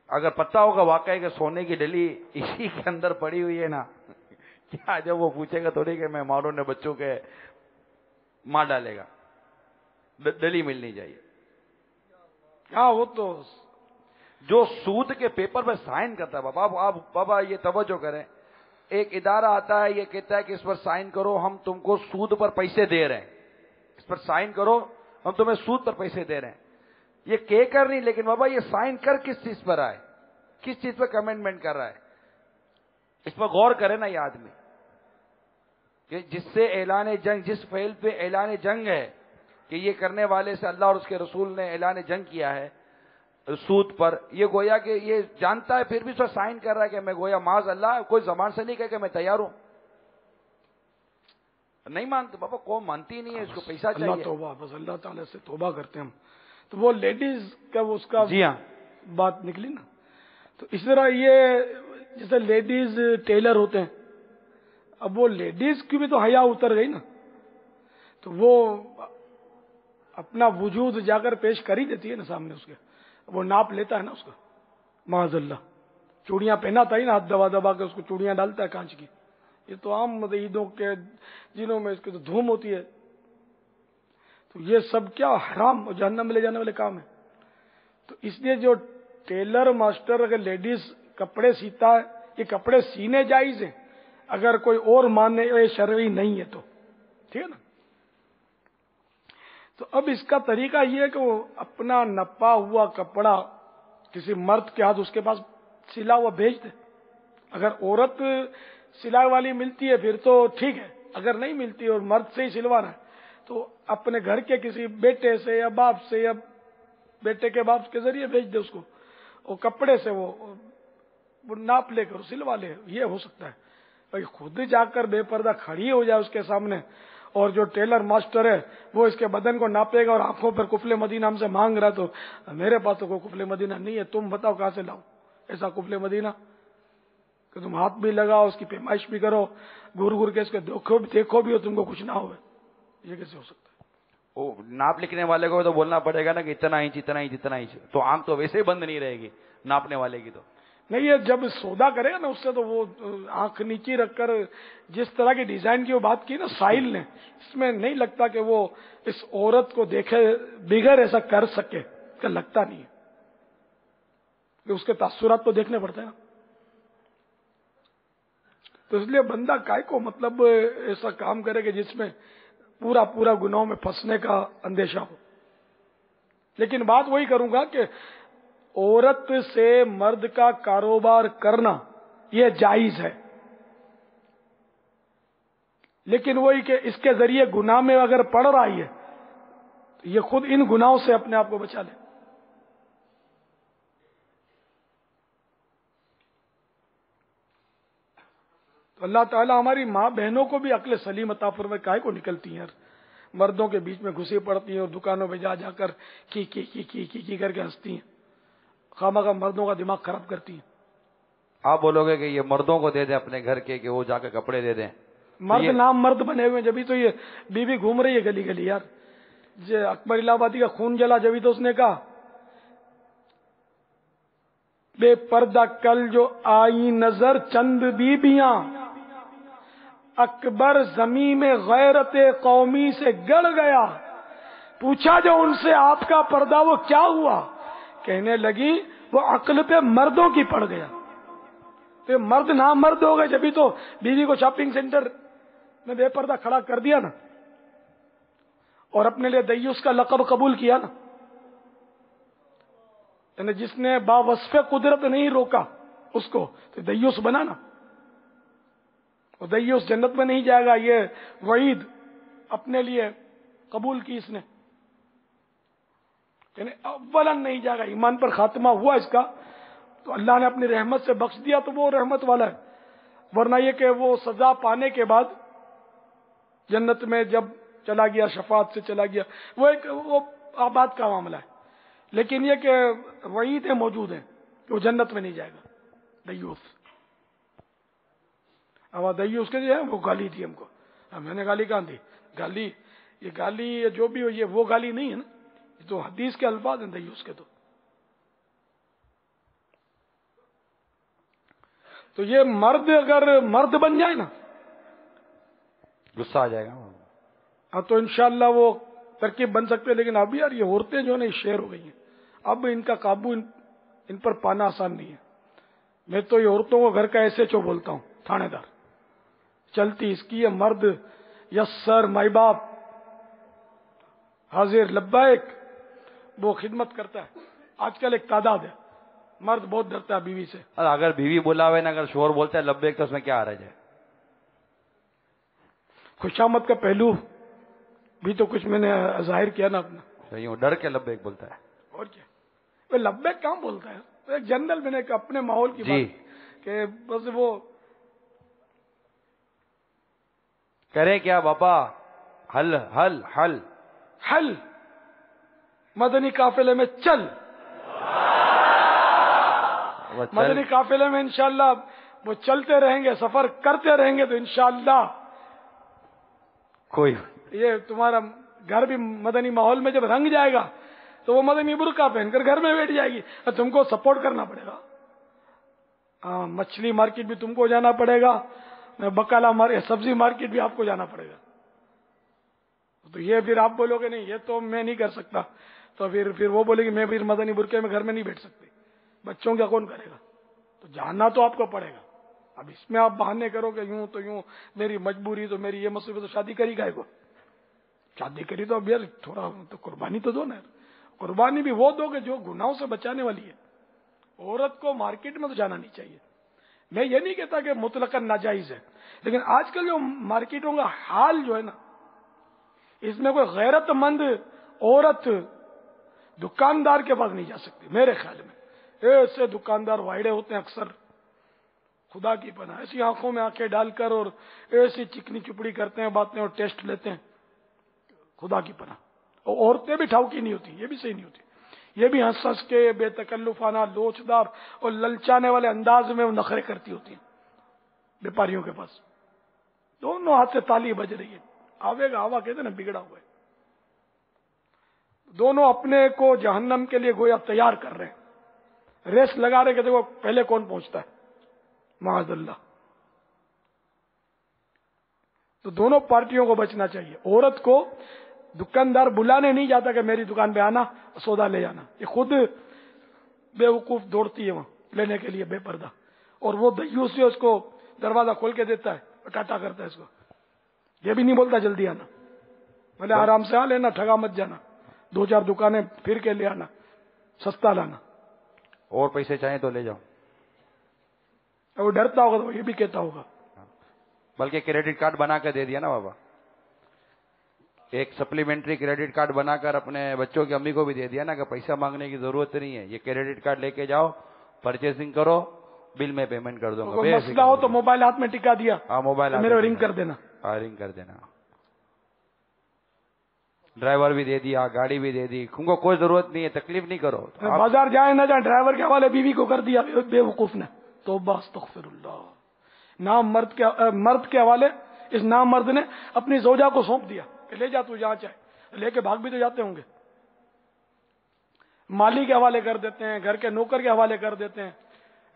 اگر پتہ ہوگا واقعی کہ سونے کی ڈلی اسی کے اندر پڑی ہوئی ہے نا، کیا جب وہ پوچھے گا تھوڑی کہ میں ماروں نے بچوں کے مار ڈالے گا، ڈلی ملنی چاہیے. ہاں وہ تو جو سود کے پیپر پہ سائن کرتا ہے بابا یہ توجہ کریں، ایک ادارہ آتا ہے، یہ کہتا ہے کہ اس پر سائن کرو، ہم تم کو سود پر پیسے دے رہے ہیں، اس پر سائن کرو، ہم تمہیں سود پر پیسے دے رہے ہیں. یہ کہہ کر نہیں، لیکن بابا یہ سائن کر کس چیز پر آئے، کس چیز پر کمنٹمنٹ کر رہا ہے، اس پر غور کرے نا یہ آدمی کہ جس سے اعلان جنگ، جس فعل پہ اعلان جنگ ہے کہ یہ کرنے والے سے اللہ اور اس کے رسول نے اعلان جنگ کیا ہے سود پر، یہ گویا کہ یہ جانتا ہے پھر بھی اس پر سائن کر رہا ہے کہ میں گویا معاذ اللہ کوئی زبان سے نہیں کہے کہ میں تیار ہوں. نہیں مانتے بابا، قوم مانتی نہیں ہے، اس کو پیسہ چاہیے. اللہ توبہ، بس اللہ تعالیٰ سے توبہ کرتے ہیں ہم. تو وہ لیڈیز کا اس کا جی ہاں بات نکلی نا، تو اس طرح یہ جیسے لیڈیز ٹیلر ہوتے ہیں، اب وہ لیڈیز کی بھی تو حیا اتر گئی نا، تو وہ اپنا وجود جا کر پیش کر ہی دیتی ہے نا سامنے اس کے، وہ ناپ لیتا ہے نا اس کا، معاذ اللہ. چوڑیاں پہناتا ہی نا، ہاتھ دبا دبا کے اس کو چوڑیاں ڈالتا ہے کانچ کی. یہ تو عام عیدوں کے دنوں میں اس کی تو دھوم ہوتی ہے. تو یہ سب کیا حرام اور جہنم میں لے جانے والے کام ہیں. تو اس لیے جو ٹیلر ماسٹر اگر لیڈیز کپڑے سیتا ہے، یہ کپڑے سینے جائز ہیں اگر کوئی اور ماننے شرعی نہیں ہے تو، ٹھیک ہے نا. تو اب اس کا طریقہ یہ ہے کہ وہ اپنا نپا ہوا کپڑا کسی مرد کے ہاتھ اس کے پاس سلا ہوا بھیج دے. اگر عورت سلائی والی ملتی ہے پھر تو ٹھیک ہے، اگر نہیں ملتی اور مرد سے ہی سلوانا ہے تو اپنے گھر کے کسی بیٹے سے یا باپ سے یا بیٹے کے باپ کے ذریعے بھیج دے اس کو، اور کپڑے سے وہ ناپ لے کر سلوا لے. یہ ہو سکتا ہے. بھائی خود جا کر بے پردہ کھڑی ہو جائے اس کے سامنے، اور جو ٹیلر ماسٹر ہے وہ اس کے بدن کو ناپے گا اور آنکھوں پر کفل مدینہ ہم سے مانگ رہا، تو میرے پاس تو کوئی کفل مدینہ نہیں ہے، تم بتاؤ کہاں سے لاؤ ایسا کفل مدینہ کہ تم ہاتھ بھی لگاؤ، اس کی پیمائش بھی کرو، گور گور کے اس کے دیکھو بھی اور تم کو کچھ نہ ہوئے. یہ کیسے ہو سکتا ہے؟ وہ ناپ لکھنے والے کو تو بولنا پڑے گا نا کہ اتنا انچ اتنا انچ اتنا انچ، تو آنکھ تو ویسے ہی بند نہیں رہے گی ناپنے والے کی. تو نہیں، یہ جب سودا کرے گا نا اس سے تو وہ آنکھ نیچی رکھ کر جس طرح کی ڈیزائن کی وہ بات کی نا ساحل نے، اس میں نہیں لگتا کہ وہ اس عورت کو دیکھے بغیر ایسا کر سکے، کہ لگتا نہیں ہے کہ اس کے تاثرات تو دیکھنے پڑتے ہیں نا. تو اس لیے بندہ کائے کو مطلب ایسا کام کرے کہ جس میں پورا پورا گناہوں میں پھنسنے کا اندیشہ ہو. لیکن بات وہی کروں گا کہ عورت سے مرد کا کاروبار کرنا یہ جائز ہے، لیکن وہی کہ اس کے ذریعے گناہ میں اگر پڑ رہا ہے تو یہ خود ان گناہوں سے اپنے آپ کو بچا لے. تو اللہ تعالیٰ ہماری ماں بہنوں کو بھی عقل سلیم عطا فرمائے. کائے کو نکلتی ہیں یار، مردوں کے بیچ میں گھسی پڑتی ہیں اور دکانوں پہ جا جا کر کی کر کے ہنستی ہیں، خواہ مردوں کا دماغ خراب کرتی ہیں. آپ بولو گے کہ یہ مردوں کو دے دیں اپنے گھر کے کہ وہ جا کے کپڑے دے دیں، مرد نام مرد بنے ہوئے، جبھی تو یہ بیوی گھوم رہی ہے گلی گلی. یار اکبر الہ آبادی کا خون جلا جبھی تو اس نے کہا بے پردہ کل جو آئی نظر چند بیبیاں، اکبر زمین میں غیرت قومی سے گڑ گیا. پوچھا جو ان سے آپ کا پردہ وہ کیا ہوا؟ کہنے لگی وہ عقل پہ مردوں کی پڑ گیا. تو مرد نہ مرد ہو گئے جبھی تو بیوی کو شاپنگ سینٹر میں بے پردہ کھڑا کر دیا نا، اور اپنے لیے دیوس کا لقب قبول کیا نا. یعنی جس نے باوصف قدرت نہیں روکا اس کو تو دیوس بنا نا. اور دیوس جنت میں نہیں جائے گا، یہ وعید اپنے لیے قبول کی اس نے. یعنی اولا نہیں جائے گا، ایمان پر خاتمہ ہوا اس کا تو اللہ نے اپنی رحمت سے بخش دیا تو وہ رحمت والا ہے. ورنہ یہ کہ وہ سزا پانے کے بعد جنت میں جب چلا گیا، شفاعت سے چلا گیا، وہ آباد کا معاملہ ہے. لیکن یہ کہ وعیدیں موجود ہیں کہ وہ جنت میں نہیں جائے گا دیوس. اب دیوس کے جو ہے وہ گالی دی ہم کو. میں نے گالی کہاں دی؟ گالی یہ گالی جو بھی ہو یہ وہ گالی نہیں ہے نا، یہ تو حدیث کے الفاظ ہیں دیوس کے. تو یہ مرد اگر مرد بن جائے نا غصہ آ جائے گا. ہاں تو انشاءاللہ وہ ترکیب بن سکتے ہیں. لیکن اب یار یہ عورتیں جو ہے نا شیر ہو گئی ہیں، اب ان کا قابو ان پر پانا آسان نہیں ہے. میں تو یہ عورتوں کو گھر کا ایسے چو بولتا ہوں، تھانے دار چلتی اس کی ہے. مرد یس سر مائی باپ حاضر لبیک، وہ خدمت کرتا ہے. آج کل ایک تعداد ہے، مرد بہت ڈرتا ہے بیوی سے. اگر بیوی بلاوے نا، اگر شوہر بولتا ہے لبیک تو اس میں کیا حرج ہے؟ خوشامد کا پہلو بھی تو کچھ میں نے ظاہر کیا نا اپنا. یوں ڈر کے لبیک بولتا ہے. اور کیا وہ لبیک کہاں بولتا ہے؟ ایک جنرل میں نے اپنے ماحول کی بات کہ بس وہ کرے کیا بابا، حل حل حل حل مدنی قافلے میں چل. مدنی قافلے میں انشاءاللہ وہ چلتے رہیں گے، سفر کرتے رہیں گے تو انشاءاللہ کوئی یہ تمہارا گھر بھی مدنی ماحول میں جب رنگ جائے گا تو وہ مدنی برقع پہن کر گھر میں بیٹھ جائے گی. تم کو سپورٹ کرنا پڑے گا. ہاں مچھلی مارکیٹ بھی تم کو جانا پڑے گا، بکالا سبزی مارکیٹ بھی آپ کو جانا پڑے گا. تو یہ پھر آپ بولو گے نہیں یہ تو میں نہیں کر سکتا، تو پھر وہ بولے گی میں پھر مدنی برقعے میں گھر میں نہیں بیٹھ سکتی. بچوں کا کون کرے گا؟ تو جانا تو آپ کو پڑے گا. اب اس میں آپ بہانے کرو کہ یوں تو یوں میری مجبوری تو میری یہ مصیبت، تو شادی کری گائے کو شادی کری تو اب یار تھوڑا تو قربانی تو دو نا. قربانی بھی وہ دو کہ جو گناہوں سے بچانے والی ہے. عورت کو مارکیٹ میں تو جانا نہیں چاہیے. میں یہ نہیں کہتا کہ مطلقاً ناجائز ہے، لیکن آج کل جو مارکیٹوں کا حال جو ہے نا، اس میں کوئی غیرت مند عورت دکاندار کے پاس نہیں جا سکتی میرے خیال میں. ایسے دکاندار وائڈے ہوتے ہیں اکثر، خدا کی پناہ، ایسی آنکھوں میں آنکھیں ڈال کر اور ایسی چکنی چپڑی کرتے ہیں باتیں اور ٹیسٹ لیتے ہیں، خدا کی پناہ. اور عورتیں بھی ٹھاؤکی نہیں ہوتی، یہ بھی صحیح نہیں ہوتی. یہ بھی ہنس ہنس کے بے تکلفانہ لوچدار اور للچانے والے انداز میں وہ نخرے کرتی ہوتی ہیں بیپاریوں کے پاس. دونوں ہاتھ سے تالی بج رہی ہے. آوے گا آوا کہتے ہیں نا بگڑا ہوا ہے. دونوں اپنے کو جہنم کے لیے گویا تیار کر رہے ہیں، ریس لگا رہے کہ دیکھو پہلے کون پہنچتا ہے. معاذ اللہ. تو دونوں پارٹیوں کو بچنا چاہیے. عورت کو دکاندار بلانے نہیں جاتا کہ میری دکان پہ آنا سودا لے جانا، یہ خود بے وقوف دوڑتی ہے وہاں لینے کے لیے بے پردہ. اور وہ دیوس سے اس کو دروازہ کھول کے دیتا ہے، ٹاٹا کرتا ہے اس کو. یہ بھی نہیں بولتا جلدی آنا، بھلے آرام سے آ لینا، ٹھگا مت جانا، 2-4 دکانیں پھر کے لے آنا، سستا لانا. اور پیسے چاہیں تو لے جاؤ. وہ ڈرتا ہوگا تو یہ بھی کہتا ہوگا. بلکہ کریڈٹ کارڈ بنا کر دے دیا نا بابا، ایک سپلیمنٹری کریڈٹ کارڈ بنا کر اپنے بچوں کی امی کو بھی دے دیا نا کہ پیسہ مانگنے کی ضرورت نہیں ہے، یہ کریڈٹ کارڈ لے کے جاؤ، پرچیزنگ کرو، بل میں پیمنٹ کر دوں گا. مسئلہ ہو تو موبائل ہاتھ میں ٹکا دیا، ہاں موبائل میرے رنگ کر دینا. ہاں رنگ کر دینا. ڈرائیور بھی دے دیا، گاڑی بھی دے دی، تم کو کوئی ضرورت نہیں ہے، تکلیف نہیں کرو. بازار جائیں نہ جائیں ڈرائیور کے حوالے بیوی کو کر دیا بے وقوف نے. توبہ استغفر اللہ. نام مرد کے حوالے اس نام مرد نے اپنی زوجہ کو سونپ دیا کہ لے جا تو جہاں چاہے. لے کے بھاگ بھی تو جاتے ہوں گے. مالی کے حوالے کر دیتے ہیں، گھر کے نوکر کے حوالے کر دیتے ہیں.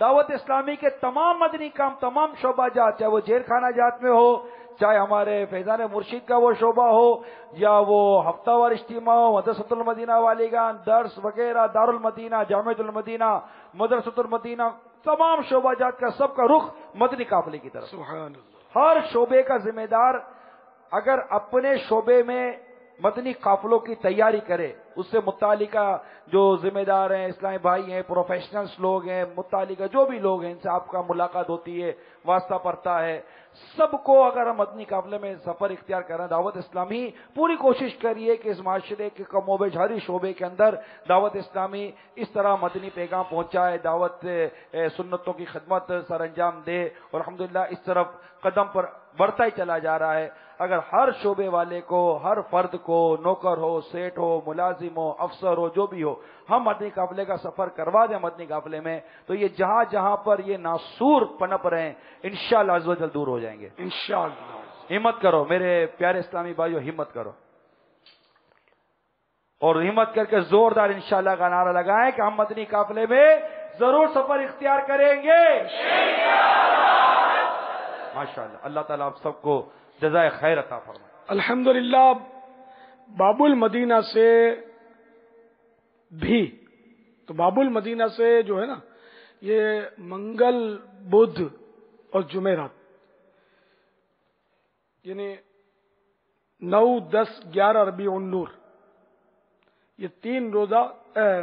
دعوت اسلامی کے تمام مدنی کام، تمام شعبہ جات، چاہے وہ جیل خانہ جات میں ہو، چاہے ہمارے فیضان مرشید کا وہ شعبہ ہو، یا وہ ہفتہ وار اجتماع ہو، مدرسۃ المدینہ والیگان، درس وغیرہ، دارالمدینہ، جامعۃ المدینہ، مدرسۃ المدینہ، تمام شعبہ جات کا سب کا رخ مدنی قافلے کی طرف۔ سبحان اللہ۔ ہر شعبے کا ذمہ دار اگر اپنے شعبے میں مدنی قافلوں کی تیاری کرے، اس سے متعلقہ جو ذمہ دار ہیں، اسلامی بھائی ہیں، پروفیشنلز لوگ ہیں، متعلقہ جو بھی لوگ ہیں، ان سے آپ کا ملاقات ہوتی ہے، واسطہ پڑتا ہے، سب کو اگر ہم مدنی قافلے میں سفر اختیار کریں، دعوت اسلامی پوری کوشش کریے کہ اس معاشرے کے کم و بیش ہر شعبے کے اندر دعوت اسلامی اس طرح مدنی پیغام پہنچائے، دعوت سنتوں کی خدمت سر انجام دے، اور الحمدللہ اس طرف قدم پر بڑھتا ہی چلا جا رہا ہے۔ اگر ہر شعبے والے کو، ہر فرد کو، نوکر ہو، سیٹ ہو، ملازم ہو، افسر ہو، جو بھی ہو، ہم مدنی قافلے کا سفر کروا دیں مدنی قافلے میں، تو یہ جہاں جہاں پر یہ ناسور پنپ رہے ہیں انشاءاللہ عز و جل دور ہو جائیں گے انشاءاللہ۔ ہمت کرو میرے پیارے اسلامی بھائیو، ہمت کرو، اور ہمت کر کے زوردار انشاءاللہ کا نعرہ لگائیں کہ ہم مدنی قافلے میں ضرور سفر اختیار کریں گے ماشاءاللہ۔ اللہ تعالیٰ آپ سب کو جزائے خیر عطا فرمائے۔ الحمدللہ باب المدینہ سے بھی، تو باب المدینہ سے جو ہے نا، یہ منگل، بدھ اور جمعرات، یعنی 9، 10، 11 ربیع النور، یہ 3 روزہ،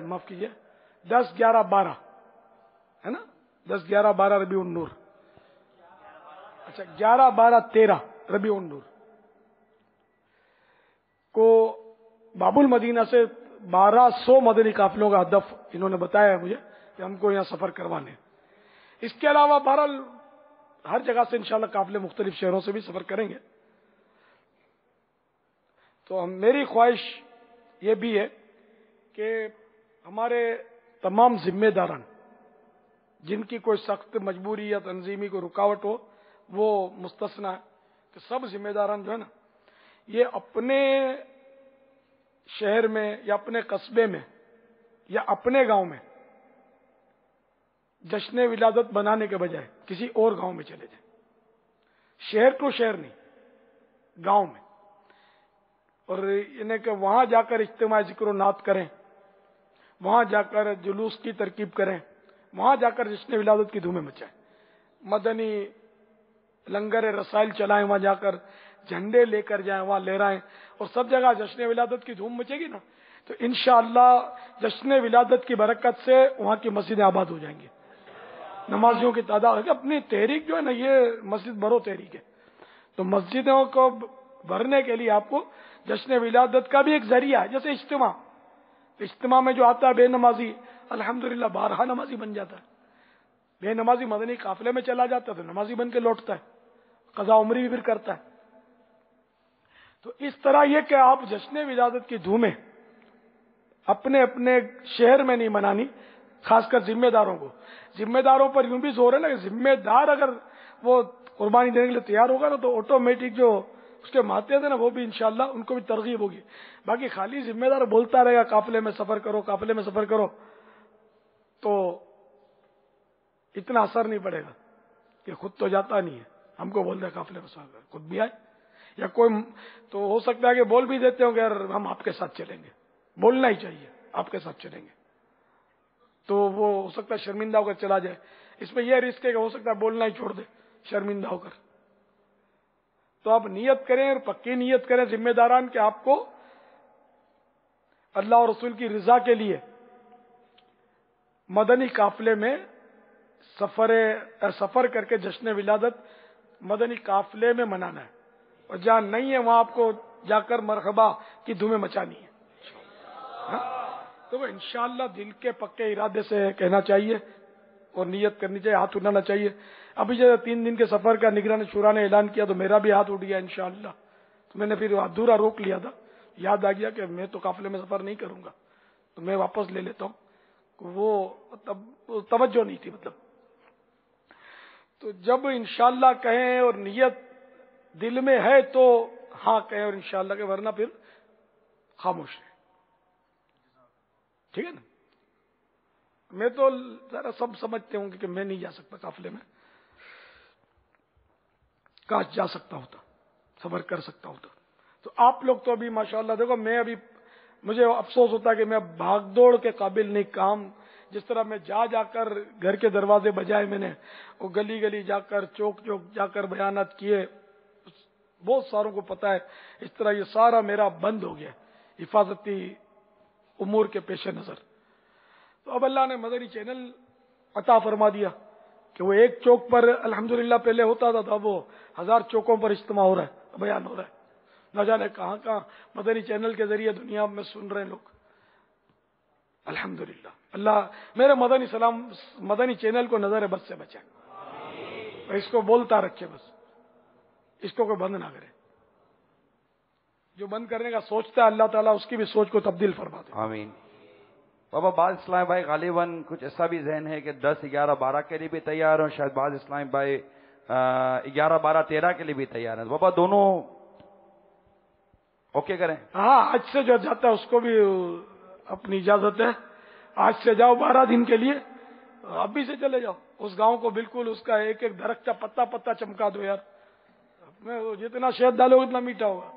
معاف کیجیے، 10، 11، 12 ہے نا، 10، 11، 12 ربیع النور، اچھا 11، 12، 13 ربیع النور کو باب المدینہ سے 1200 مدنی قافلوں کا ہدف انہوں نے بتایا ہے مجھے کہ ہم کو یہاں سفر کروانے۔ اس کے علاوہ بہرحال ہر جگہ سے انشاءاللہ قافلے مختلف شہروں سے بھی سفر کریں گے۔ تو میری خواہش یہ بھی ہے کہ ہمارے تمام ذمہ داران جن کی کوئی سخت مجبوری یا تنظیمی کوئی رکاوٹ ہو وہ مستثنا ہے، کہ سب ذمہ داران جو ہے نا، یہ اپنے شہر میں یا اپنے قصبے میں یا اپنے گاؤں میں جشن ولادت بنانے کے بجائے کسی اور گاؤں میں چلے جائیں، شہر ٹو شہر نہیں، گاؤں میں، اور انہیں کہ وہاں جا کر اجتماع ذکر و نعت کریں، وہاں جا کر جلوس کی ترکیب کریں، وہاں جا کر جشن ولادت کی دھومیں مچائیں، مدنی لنگر رسائل چلائیں، وہاں جا کر جھنڈے لے کر جائیں، وہاں لہرائیں، اور سب جگہ جشن ولادت کی دھوم مچے گی نا، تو انشاءاللہ جشن ولادت کی برکت سے وہاں کی مسجدیں آباد ہو جائیں گی، نمازیوں کی تعداد، اپنی تحریک جو ہے نا، یہ مسجد بھرو تحریک ہے، تو مسجدوں کو بھرنے کے لیے آپ کو جشن ولادت کا بھی ایک ذریعہ ہے، جیسے اجتماع میں جو آتا ہے بے نمازی، الحمدللہ 12 نمازی بن جاتا ہے، بے نمازی مدنی قافلے میں چلا جاتا ہے تو نمازی بن کے لوٹتا ہے، قضا عمری بھی پھر کرتا ہے۔ تو اس طرح یہ کہ آپ جشن ولادت کی دھومیں اپنے اپنے شہر میں نہیں منانی، خاص کر ذمہ داروں پر یوں بھی زور ہے نا کہ ذمہ دار اگر وہ قربانی دینے کے لیے تیار ہوگا نا تو آٹومیٹک جو اس کے ماتحت ہیں نا وہ بھی انشاءاللہ ان کو بھی ترغیب ہوگی۔ باقی خالی ذمہ دار بولتا رہے گا قافلے میں سفر کرو، قافلے میں سفر کرو، تو اتنا اثر نہیں پڑے گا کہ خود تو جاتا نہیں ہے، ہم کو بول دے قافلے میں سفر کرو، خود بھی آئے، یا کوئی تو ہو سکتا ہے کہ بول بھی دیتے ہوں کہ یار ہم آپ کے ساتھ چلیں گے، بولنا ہی چاہیے آپ کے ساتھ چلیں گے، تو وہ ہو سکتا ہے شرمندہ ہو کر چلا جائے۔ اس میں یہ رسک ہے کہ ہو سکتا ہے بولنا ہی چھوڑ دے شرمندہ ہو کر۔ تو آپ نیت کریں اور پکی نیت کریں ذمہ داران کہ آپ کو اللہ اور رسول کی رضا کے لیے مدنی قافلے میں سفر کر کے جشن ولادت مدنی قافلے میں منانا ہے، اور جہاں نہیں ہے وہاں آپ کو جا کر مرحبا کی دھومیں مچانی ہے۔ تو وہ انشاءاللہ دل کے پکے ارادے سے کہنا چاہیے اور نیت کرنی چاہیے، ہاتھ اٹھانا چاہیے۔ ابھی جو 3 دن کے سفر کا نگران شورا نے اعلان کیا تو میرا بھی ہاتھ اٹھ گیا انشاءاللہ، تو میں نے پھر ادھورا روک لیا تھا، یاد آ گیا کہ میں تو قافلے میں سفر نہیں کروں گا، تو میں واپس لے لیتا ہوں، وہ توجہ نہیں تھی مطلب۔ تو جب انشاءاللہ کہیں اور نیت دل میں ہے تو ہاں کہیں، اور انشاءاللہ کہ ورنہ پھر خاموش ہے، ٹھیک ہے نا؟ میں تو ذرا سب سمجھتے ہوں کہ میں نہیں جا سکتا قافلے میں، کاش جا سکتا ہوتا، سفر کر سکتا ہوتا. تو آپ لوگ تو ابھی ماشاءاللہ دیکھو، میں ابھی مجھے افسوس ہوتا ہے کہ میں بھاگ دوڑ کے قابل نہیں. کام جس طرح میں جا کر گھر کے دروازے بجائے، میں نے وہ گلی گلی جا کر چوک چوک جا کر بیانات کیے، بہت ساروں کو پتا ہے. اس طرح یہ سارا میرا بند ہو گیا حفاظتی امور کے پیش نظر. تو اب اللہ نے مدنی چینل عطا فرما دیا کہ وہ ایک چوک پر الحمدللہ پہلے ہوتا تھا، اب وہ 1000 چوکوں پر اجتماع ہو رہا ہے، بیان ہو رہا ہے. نہ جانے کہاں کہاں مدنی چینل کے ذریعے دنیا میں سن رہے ہیں لوگ. الحمدللہ اللہ میرے مدنی چینل کو نظر بد سے بچائے، اس کو بولتا رکھے، بس اس کو کوئی بند نہ کرے. جو بند کرنے کا سوچتا ہے اللہ تعالیٰ اس کی بھی سوچ کو تبدیل فرما دے. آمین. بابا بعض اسلام بھائی غالباً کچھ ایسا بھی ذہن ہے کہ 10، 11، 12 کے لیے بھی تیار ہوں، شاید بعض اسلام بھائی 11، 12، 13 کے لیے بھی تیار ہیں. بابا دونوں اوکے کریں. ہاں، آج سے جو جاتا ہے اس کو بھی اپنی اجازت ہے. آج سے جاؤ 12 دن کے لیے، ابھی سے چلے جاؤ. اس گاؤں کو بالکل اس کا ایک ایک درخت کا پتا پتا چمکا دو یار. میں جتنا شہد ڈالو اتنا میٹھا ہوگا.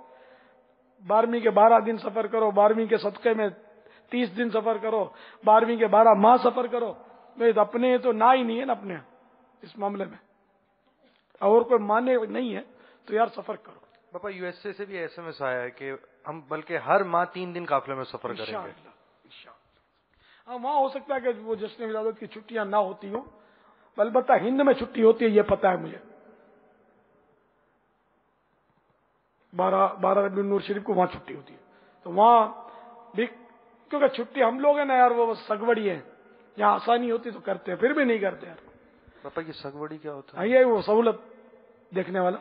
12ویں کے 12 دن سفر کرو، 12ویں کے صدقے میں 30 دن سفر کرو، 12ویں کے 12 ماہ سفر کرو. اپنے تو نہ ہی نہیں ہے نا اپنے اس معاملے میں، اور کوئی مانے نہیں ہے تو یار سفر کرو. پاپا USA سے بھی SMS آیا ہے کہ ہم بلکہ ہر ماہ 3 دن قافلے میں سفر کریں گے. ہاں، وہاں ہو سکتا ہے کہ وہ جشن ولادت کی چھٹیاں نہ ہوتی ہوں، البتہ ہند میں چھٹی ہوتی ہے، یہ پتا ہے مجھے. 12 ربیع النور شریف کو وہاں چھٹی ہوتی ہے، تو وہاں بھی کیونکہ چھٹی ہم لوگ ہیں نا یار، وہ سگوڑی ہے. یہاں آسانی ہوتی تو کرتے ہیں، پھر بھی نہیں کرتے یار. پاپا یہ سگوڑی کیا ہوتا ہے؟ یہ وہ سہولت دیکھنے والا،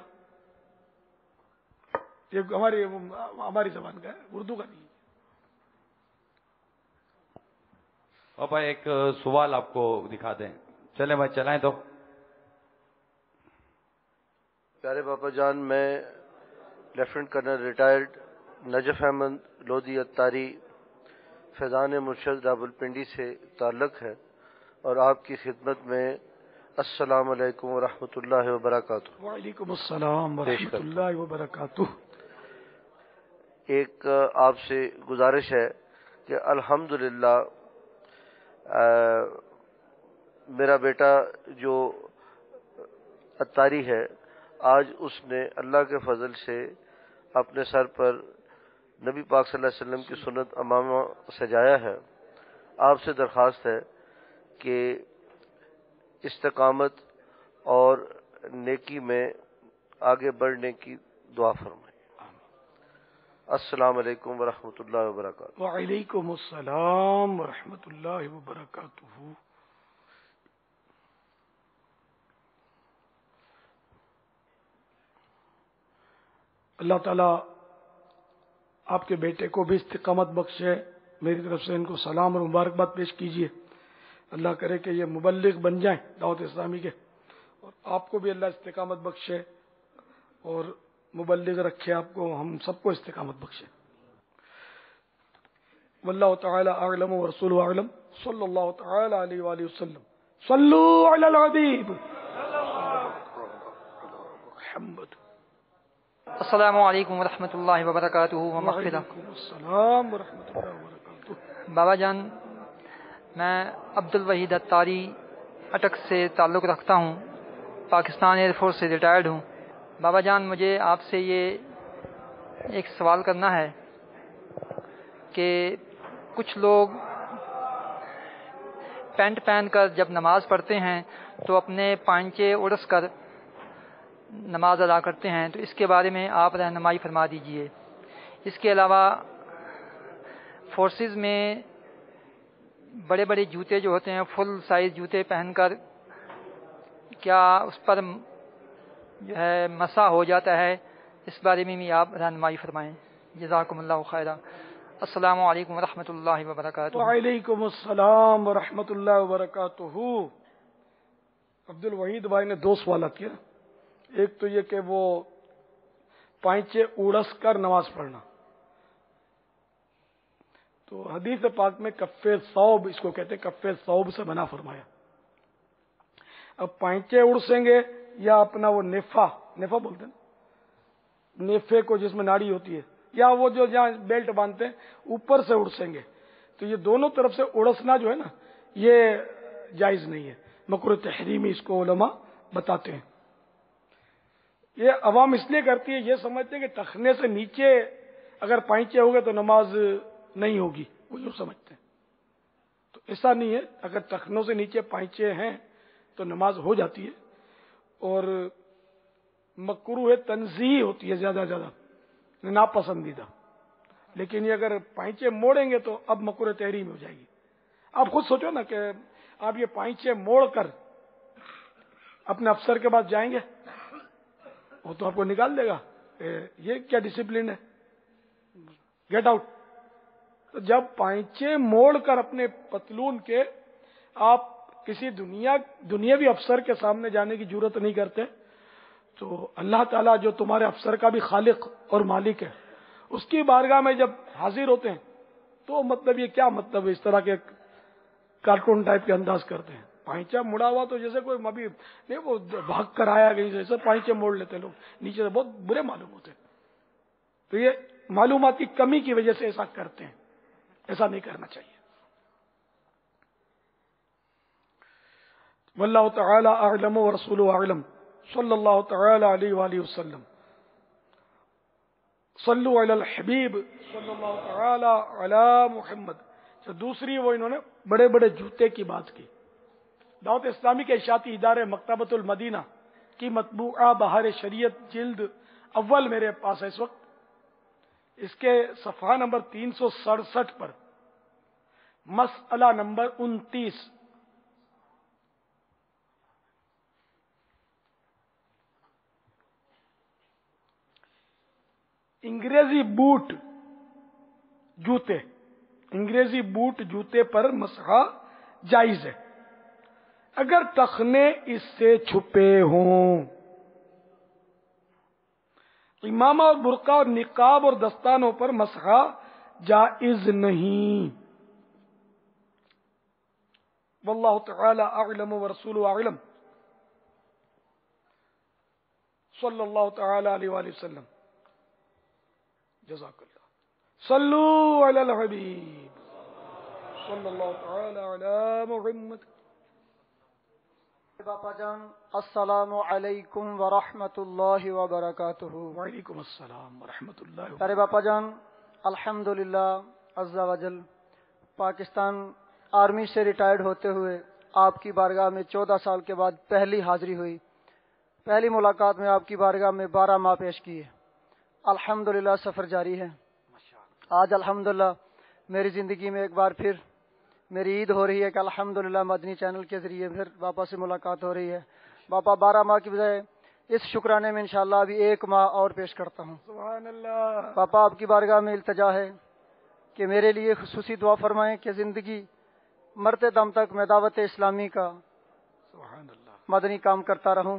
یہ ہماری زبان کا ہے، اردو کا نہیں. پاپا ایک سوال آپ کو دکھا دیں. چلیں بھائی چلائیں تو. پیارے پاپا جان، میں lieutenant colonel retired Najaf Ahmed Lodhi اتاری فیضان مرشد راولپنڈی سے تعلق ہے اور آپ کی خدمت میں السلام علیکم ورحمۃ اللہ وبرکاتہ. وعلیکم السلام ورحمۃ اللہ وبرکاتہ. ایک آپ سے گزارش ہے کہ الحمدللہ میرا بیٹا جو اتاری ہے، آج اس نے اللہ کے فضل سے اپنے سر پر نبی پاک صلی اللہ علیہ وسلم کی سنت امامہ سجایا ہے. آپ سے درخواست ہے کہ استقامت اور نیکی میں آگے بڑھنے کی دعا فرمائیں. السلام علیکم ورحمۃ اللہ وبرکاتہ. وعلیکم السلام ورحمۃ اللہ وبرکاتہ. اللہ تعالیٰ آپ کے بیٹے کو بھی استقامت بخشے. میری طرف سے ان کو سلام اور مبارکباد پیش کیجیے. اللہ کرے کہ یہ مبلغ بن جائیں دعوت اسلامی کے، اور آپ کو بھی اللہ استقامت بخشے اور مبلغ رکھے آپ کو، ہم سب کو استقامت بخشے. واللہ تعالی اعلم ورسولہ اعلم. صلی اللہ تعالی علیہ وآلہ وسلم. صلو علی الحبیب محمد. السلام علیکم ورحمۃ اللہ وبرکاتہ. وعلیکم السلام ورحمۃ اللہ وبرکاتہ. بابا جان، میں عبد الوحید اتاری اٹک سے تعلق رکھتا ہوں، پاکستان ایئر فورس سے ریٹائرڈ ہوں. بابا جان، مجھے آپ سے یہ ایک سوال کرنا ہے کہ کچھ لوگ پینٹ پہن کر جب نماز پڑھتے ہیں تو اپنے پائنچے اڑس کر نماز ادا کرتے ہیں، تو اس کے بارے میں آپ رہنمائی فرما دیجئے. اس کے علاوہ فورسز میں بڑے بڑے جوتے جو ہوتے ہیں، فل سائز جوتے پہن کر کیا اس پر جو ہے مسح ہو جاتا ہے؟ اس بارے میں بھی آپ رہنمائی فرمائیں. جزاکم اللہ خیرہ. السلام علیکم ورحمۃ اللہ وبرکاتہ. وعلیکم السلام ورحمۃ اللہ وبرکاتہ. عبد الوحید بھائی نے 2 سوالات کیا. ایک تو یہ کہ وہ پائنچے اڑس کر نماز پڑھنا، تو حدیث پاک میں کف ثوب اس کو کہتے ہیں، کف ثوب سے بنا فرمایا. اب پائنچے اڑسیں گے یا اپنا وہ نیفا بولتے ہیں نیفے کو جس میں ناڑی ہوتی ہے، یا وہ جو جہاں بیلٹ باندھتے ہیں اوپر سے اڑسیں گے، تو یہ دونوں طرف سے اڑسنا جو ہے نا یہ جائز نہیں ہے. مکروہ تحریمی اس کو علماء بتاتے ہیں. یہ عوام اس لیے کرتی ہے، یہ سمجھتے ہیں کہ ٹخنے سے نیچے اگر پائنچے ہو گئے تو نماز نہیں ہوگی، وہ یوں سمجھتے ہیں. تو ایسا نہیں ہے، اگر ٹخنوں سے نیچے پائنچے ہیں تو نماز ہو جاتی ہے. اور مکروہ تنزیہ ہوتی ہے زیادہ ناپسندیدہ. لیکن یہ اگر پائنچے موڑیں گے تو اب مکروہ تحریم ہو جائے گی. آپ خود سوچو نا کہ آپ یہ پائنچے موڑ کر اپنے افسر کے پاس جائیں گے، وہ تو آپ کو نکال دے گا، یہ کیا ڈسپلن ہے، گیٹ آؤٹ. تو جب پائنچے موڑ کر اپنے پتلون کے آپ کسی دنیاوی افسر کے سامنے جانے کی جرت نہیں کرتے، تو اللہ تعالیٰ جو تمہارے افسر کا بھی خالق اور مالک ہے، اس کی بارگاہ میں جب حاضر ہوتے ہیں تو مطلب یہ کیا مطلب اس طرح کے کارٹون ٹائپ کے انداز کرتے ہیں. پائنچا مڑا ہوا تو جیسے کوئی ابھی نہیں، وہ بھاگ کر آیا کہیں سے، پائنچے موڑ لیتے ہیں لوگ، نیچے سے بہت برے معلوم ہوتے ہیں. تو یہ معلومات کی کمی کی وجہ سے ایسا کرتے ہیں، ایسا نہیں کرنا چاہیے. واللہ تعالی اعلم ورسولہ اعلم. صلی اللہ تعالی علیہ وآلہ وسلم. صلو علی الحبیب صلی اللہ تعالی علی محمد. دوسری وہ انہوں نے بڑے بڑے جوتے کی بات کی. دعوت اسلامی کے اشاعتی ادارے مکتبۃ المدینہ کی مطبوعہ بہار شریعت جلد اول میرے پاس ہے اس وقت. اس کے صفحہ نمبر 367 پر مسئلہ نمبر 29 انگریزی بوٹ جوتے پر مسح جائز ہے اگر ٹخنے اس سے چھپے ہوں. امامہ اور برقع اور نقاب اور دستانوں پر مسح جائز نہیں. واللہ تعالی اعلم ورسولہ اعلم. صلی اللہ تعالی علیہ وآلہ وسلم. جزاک اللہ. صلو علی الحبیب صلی اللہ تعالی علی محمد. باپا جان السلام علیکم ورحمۃ اللہ وبرکاتہ. وعلیکم السلام ورحمۃ اللہ. پیارے باپا جان الحمدللہ عز وجل پاکستان آرمی سے ریٹائرڈ ہوتے ہوئے آپ کی بارگاہ میں 14 سال کے بعد پہلی حاضری ہوئی. پہلی ملاقات میں آپ کی بارگاہ میں 12 ماہ پیش کیے. الحمدللہ سفر جاری ہے. آج الحمدللہ میری زندگی میں ایک بار پھر میری عید ہو رہی ہے کہ الحمدللہ مدنی چینل کے ذریعے پھر باپا سے ملاقات ہو رہی ہے. باپا 12 ماہ کی بجائے اس شکرانے میں انشاءاللہ ابھی 1 ماہ اور پیش کرتا ہوں. سبحان اللہ. باپا آپ کی بارگاہ میں التجا ہے کہ میرے لیے خصوصی دعا فرمائیں کہ زندگی مرتے دم تک میں دعوت اسلامی کا مدنی کام کرتا رہوں.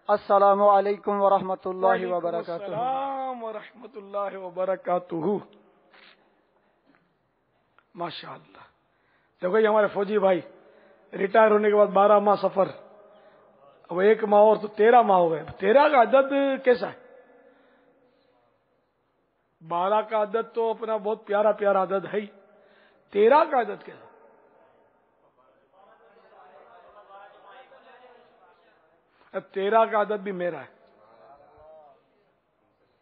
السلام علیکم ورحمۃ اللہ وبرکاتہ. السلام ورحمۃ اللہ وبرکاتہ. ماشاء اللہ. دیکھو یہ ہمارے فوجی بھائی ریٹائر ہونے کے بعد 12 ماہ سفر، اب 1 ماہ اور تو 13 ماہ ہو گئے. 13 کا عدد کیسا ہے؟ 12 کا عدد تو اپنا بہت پیارا عدد ہے ہی. 13 کا عدد کیسا؟ اب 13 کا عدد بھی میرا ہے.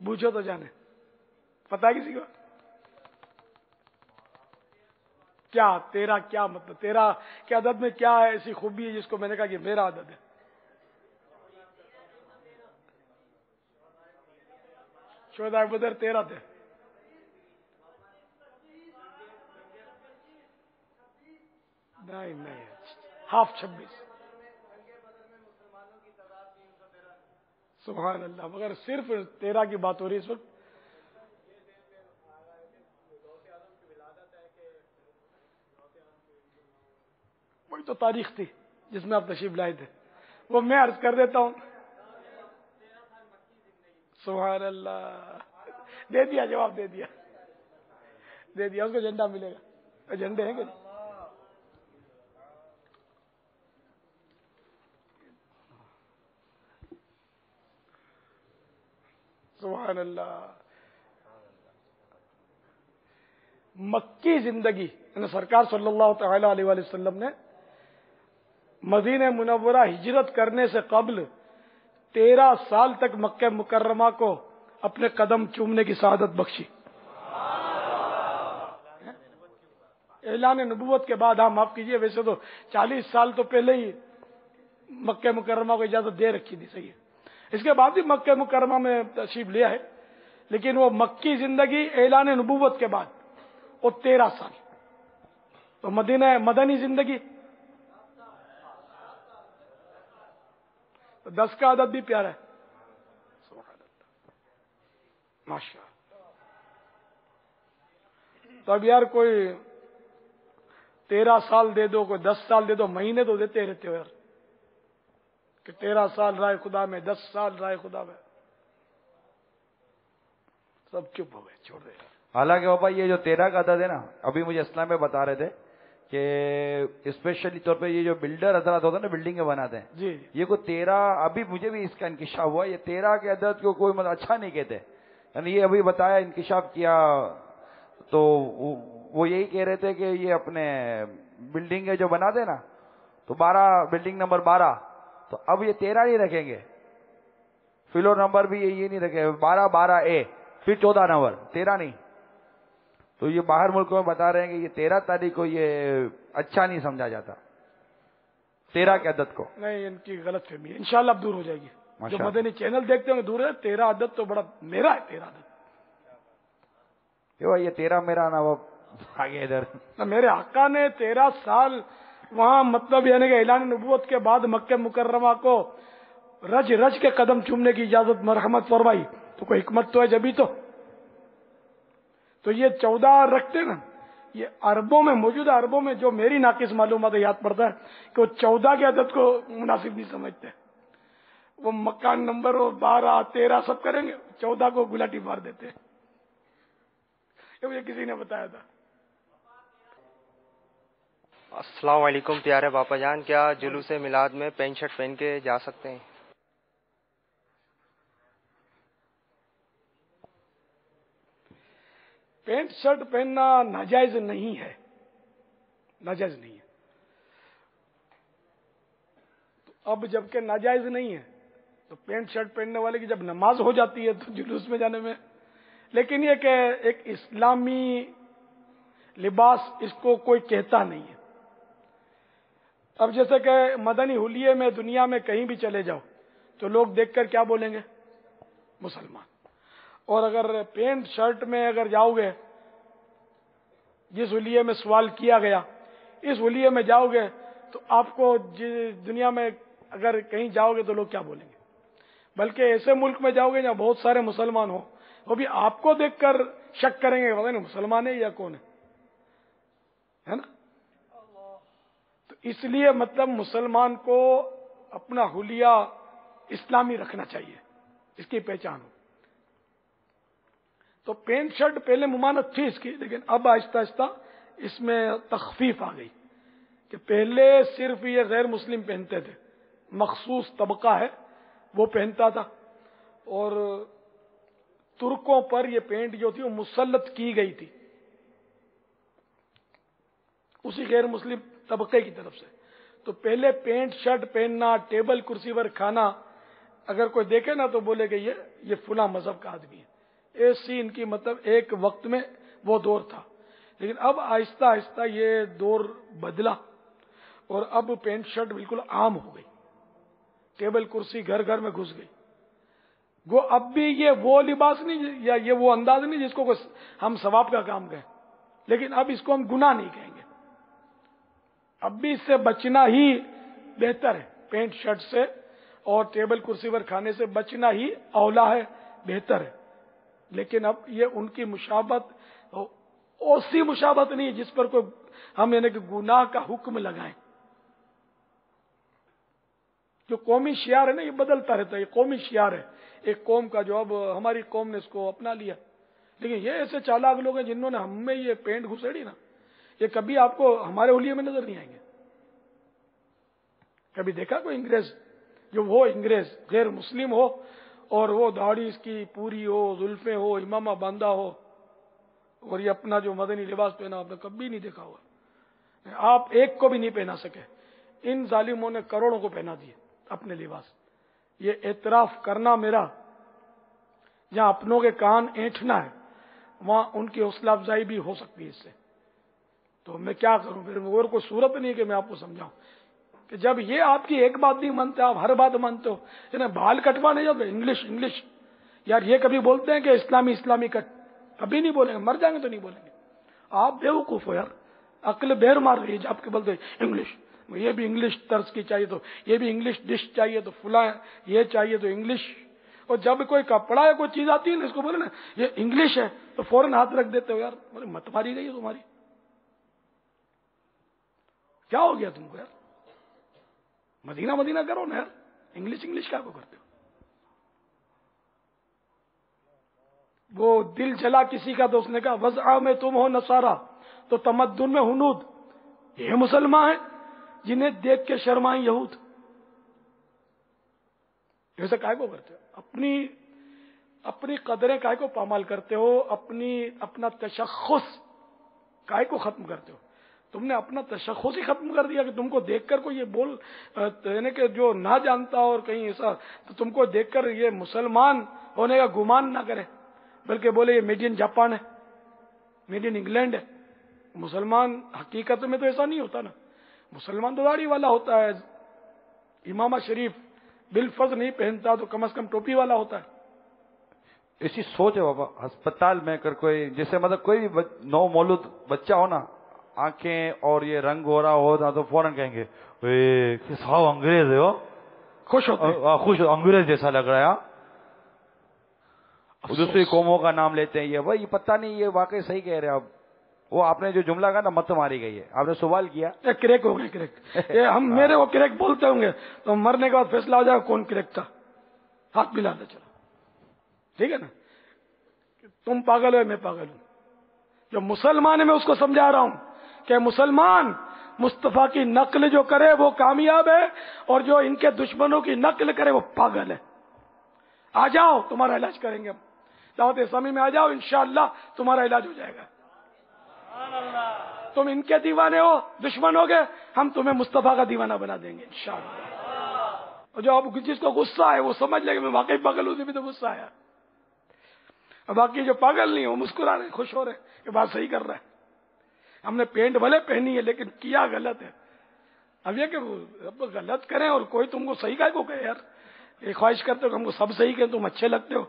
پوچھو تو جانے پتا ہے کسی کو کیا 13 کیا مطلب؟ 13 کے عدد میں کیا ہے ایسی خوبی ہے جس کو میں نے کہا کہ میرا عدد ہے؟ شہداء بدر 13 تھے. نہیں ہاف 26. سبحان اللہ. مگر صرف 13 کی بات ہو رہی ہے اس وقت. وہی تو تاریخ تھی جس میں آپ تشریف لائے تھے، وہ میں عرض کر دیتا ہوں. سبحان اللہ. دے دیا جواب دے دیا. دے دیا، اس کو جھنڈا ملے گا. جھنڈے ہیں کہ نہیں؟ سبحان اللہ. مکی زندگی یعنی سرکار صلی اللہ تعالی علیہ وآلہ وسلم نے مدینہ منورہ ہجرت کرنے سے قبل 13 سال تک مکہ مکرمہ کو اپنے قدم چومنے کی سعادت بخشی. اعلان نبوت کے بعد آپ معاف کیجئے، ویسے تو 40 سال تو پہلے ہی مکہ مکرمہ کو اجازت دے رکھی تھی، صحیح ہے. اس کے بعد بھی مکہ مکرمہ میں تشریف لیا ہے، لیکن وہ مکی زندگی اعلان نبوت کے بعد وہ 13 سال. تو مدینہ مدنی زندگی 10 کا عدد بھی پیارا ہے. ماشاء اللہ. تو اب یار کوئی 13 سال دے دو، کوئی 10 سال دے دو، مہینے تو دیتے رہتے ہو یار کہ 13 سال رائے خدا میں، 10 سال رائے خدا میں. سب چپ ہو گئے، چھوڑ دے. حالانکہ بابا یہ جو 13 کا عدد ہے نا، ابھی مجھے اسلام میں بتا رہے تھے کہ اسپیشلی طور پہ یہ جو بلڈر حضرات ہوتا ہے نا، بلڈنگیں بناتے ہیں، جی یہ کوئی 13، ابھی مجھے بھی اس کا انکشاف ہوا، یہ 13 کے عدد کو کوئی مطلب اچھا نہیں کہتے. یعنی یہ ابھی بتایا، انکشاف کیا تو وہ یہی کہہ رہے تھے کہ یہ اپنے بلڈنگیں جو بناتے ہیں نا، تو 12 بلڈنگ نمبر 12، تو اب یہ 13 نہیں رکھیں گے، فلور نمبر بھی یہ نہیں رکھے، 12A، پھر 14 نمبر، 13 نہیں. تو یہ باہر ملکوں میں بتا رہے ہیں کہ یہ 13 تاریخ کو یہ اچھا نہیں سمجھا جاتا 13 کے عدد کو. نہیں، ان کی غلط فہمی ہے، انشاءاللہ اب دور ہو جائے گی. جو ماشاءاللہ. مدنی چینل دیکھتے ہیں دور ہے. 13 عدد تو بڑا میرا ہے، 13 عدد یہ 13 میرا نا، وہ آگے ادھر. میرے آقا نے 13 سال وہاں مطلب یعنی کہ اعلان نبوت کے بعد مکہ مکرمہ کو رج رج کے قدم چومنے کی اجازت مرحمت فرمائی، تو کوئی حکمت تو ہے جبھی تو یہ 14 رکھتے نا، یہ عربوں میں موجود ہے. عربوں میں جو میری ناقص معلومات یاد پڑتا ہے کہ وہ 14 کے عدد کو مناسب نہیں سمجھتے. وہ مکان نمبر 12 13 سب کریں گے، 14 کو گلاٹی مار دیتے ہیں. یہ مجھے کسی نے بتایا تھا. السلام علیکم پیارے باپا جان، کیا جلوس میلاد میں پینٹ شرٹ پہن کے جا سکتے ہیں؟ پینٹ شرٹ پہننا ناجائز نہیں ہے، ناجائز نہیں ہے. تو اب جبکہ ناجائز نہیں ہے تو پینٹ شرٹ پہننے والے کی جب نماز ہو جاتی ہے تو جلوس میں جانے میں، لیکن یہ کہ ایک اسلامی لباس اس کو کوئی کہتا نہیں ہے. اب جیسے کہ مدنی حلیے میں دنیا میں کہیں بھی چلے جاؤ تو لوگ دیکھ کر کیا بولیں گے؟ مسلمان. اور اگر پینٹ شرٹ میں اگر جاؤ گے، جس حلیے میں سوال کیا گیا اس حلیے میں جاؤ گے تو آپ کو دنیا میں اگر کہیں جاؤ گے تو لوگ کیا بولیں گے؟ بلکہ ایسے ملک میں جاؤ گے جہاں بہت سارے مسلمان ہوں، وہ بھی آپ کو دیکھ کر شک کریں گے پتہ نہیں مسلمان ہے یا کون ہے نا. تو اس لیے مطلب مسلمان کو اپنا حلیہ اسلامی رکھنا چاہیے، اس کی پہچان ہو. تو پینٹ شرٹ پہلے ممانعت تھی اس کی، لیکن اب آہستہ آہستہ اس میں تخفیف آ گئی کہ پہلے صرف یہ غیر مسلم پہنتے تھے، مخصوص طبقہ ہے وہ پہنتا تھا، اور ترکوں پر یہ پینٹ جو تھی وہ مسلط کی گئی تھی اسی غیر مسلم طبقے کی طرف سے. تو پہلے پینٹ شرٹ پہننا، ٹیبل کرسی پر کھانا، اگر کوئی دیکھے نا تو بولے کہ یہ فلاں مذہب کا آدمی ہے. ایسی ان کی مطلب ایک وقت میں وہ دور تھا. لیکن اب آہستہ آہستہ یہ دور بدلا اور اب پینٹ شرٹ بالکل عام ہو گئی، ٹیبل کرسی گھر گھر میں گھس گئی. گو اب بھی یہ وہ لباس نہیں یا یہ وہ انداز نہیں جس کو ہم ثواب کا کام کہیں، لیکن اب اس کو ہم گناہ نہیں کہیں گے. اب بھی اس سے بچنا ہی بہتر ہے، پینٹ شرٹ سے اور ٹیبل کرسی پر کھانے سے بچنا ہی اولا ہے، بہتر ہے. لیکن اب یہ ان کی مشابہت ایسی مشابہت نہیں جس پر کوئی ہم یعنی کہ گناہ کا حکم لگائیں. جو قومی شعار ہے نا، یہ بدلتا رہتا ہے. یہ قومی شعار ہے ایک قوم کا، جو اب ہماری قوم نے اس کو اپنا لیا، لیکن یہ ایسے چالاک لوگ ہیں جنہوں نے ہم میں یہ پینٹ گھسیڑی نا، یہ کبھی آپ کو ہمارے حلیے میں نظر نہیں آئیں گے. کبھی دیکھا کوئی انگریز، جو وہ انگریز غیر مسلم ہو اور وہ داڑھی اس کی پوری ہو، زلفیں ہو، امامہ باندھا ہو، اور یہ اپنا جو مدنی لباس پہنا آپ نے کبھی نہیں دیکھا ہوا. آپ ایک کو بھی نہیں پہنا سکے. ان ظالموں نے کروڑوں کو پہنا دیے اپنے لباس. یہ اعتراف کرنا میرا، جہاں اپنوں کے کان اینٹھنا ہے وہاں ان کی حوصلہ افزائی بھی ہو سکتی ہے اس سے. تو میں کیا کروں، میرے اور کوئی صورت نہیں کہ میں آپ کو سمجھاؤں کہ جب یہ آپ کی ایک بات نہیں مانتے، آپ ہر بات مانتے ہو. انہیں بال کٹوانے جب انگلش انگلش، یار یہ کبھی بولتے ہیں کہ اسلامی اسلامی کٹ؟ کبھی نہیں بولیں گے، مر جائیں گے تو نہیں بولیں گے. آپ بیوقوف ہو یار، عقل بیر مار رہی ہے آپ کے بولتے انگلش. یہ بھی انگلش طرز کی چاہیے تو یہ بھی انگلش ڈش چاہیے تو فلاں یہ چاہیے تو انگلش. اور جب کوئی کپڑا یا کوئی چیز آتی ہے نا، اس کو بولے نا یہ انگلش ہے تو فوراً ہاتھ رکھ دیتے ہو. یار مت ماری گئی ہے تمہاری، کیا ہو گیا تم کو یار؟ مدینہ مدینہ کرو نا یار، انگلش انگلش کیا کو کرتے ہو؟ وہ دل جلا کسی کا تو اس نے کہا وضع میں تم ہو نصارا تو تمدن میں ہنود. یہ مسلمان ہیں جنہیں دیکھ کے شرمائیں یہود. ایسا کائے کو کرتے ہو؟ اپنی قدریں کائے کو پامال کرتے ہو؟ اپنا تشخص کائے کو ختم کرتے ہو؟ تم نے اپنا تشخص ہی ختم کر دیا کہ تم کو دیکھ کر کوئی یہ بول یعنی کہ جو نہ جانتا اور کہیں ایسا تو تم کو دیکھ کر یہ مسلمان ہونے کا گمان نہ کرے، بلکہ بولے یہ میڈ ان جاپان ہے، میڈ ان انگلینڈ ہے. مسلمان حقیقت میں تو ایسا نہیں ہوتا نا. مسلمان تو داڑھی والا ہوتا ہے، امامہ شریف بالفرض نہیں پہنتا تو کم از کم ٹوپی والا ہوتا ہے. ایسی سوچ ہے بابا. ہسپتال میں اگر کوئی جیسے مطلب کوئی بھی نو مولود بچہ ہو نا، آنکھیں اور یہ رنگ ہو رہا ہو تو فوراً کہیں گے ساؤ انگریز ہے، ہو خوش ہوتے خوش انگریز جیسا لگ رہا ہے. دوسری قوموں کا نام لیتے ہیں. یہ بھائی پتہ نہیں یہ واقعی صحیح کہہ رہے ہیں آپ. وہ آپ نے جو جملہ کہا نا مت ماری گئی ہے، آپ نے سوال کیا کریک ہو گئے. کریک یہ ہم میرے وہ کریک بولتے ہوں گے تو مرنے کے بعد فیصلہ ہو جائے گا کون کریک تھا. ہاتھ ملا دے چلو، ٹھیک ہے نا. تم پاگل ہو میں پاگل ہوں. جو مسلمان ہے میں اس کو سمجھا رہا ہوں کہ مسلمان مصطفیٰ کی نقل جو کرے وہ کامیاب ہے، اور جو ان کے دشمنوں کی نقل کرے وہ پاگل ہے. آ جاؤ تمہارا علاج کریں گے ہم. دعوت اسلامی میں آ جاؤ، انشاءاللہ تمہارا علاج ہو جائے گا. تم ان کے دیوانے ہو، دشمن ہو گئے، ہم تمہیں مصطفیٰ کا دیوانہ بنا دیں گے انشاءاللہ. اور جو آپ جس کو غصہ ہے وہ سمجھ لے کہ میں واقعی پاگل ہوں، بھی تو غصہ آیا. اور باقی جو پاگل نہیں ہو مسکرا رہے، خوش ہو رہے کہ بات صحیح کر رہا ہے. ہم نے پینٹ بھلے پہنی ہے لیکن کیا غلط ہے. اب یہ کہ اب غلط کریں اور کوئی تم کو صحیح کو کہے. یار یہ خواہش کرتے ہو کہ ہم کو سب صحیح کہیں، تم اچھے لگتے ہو،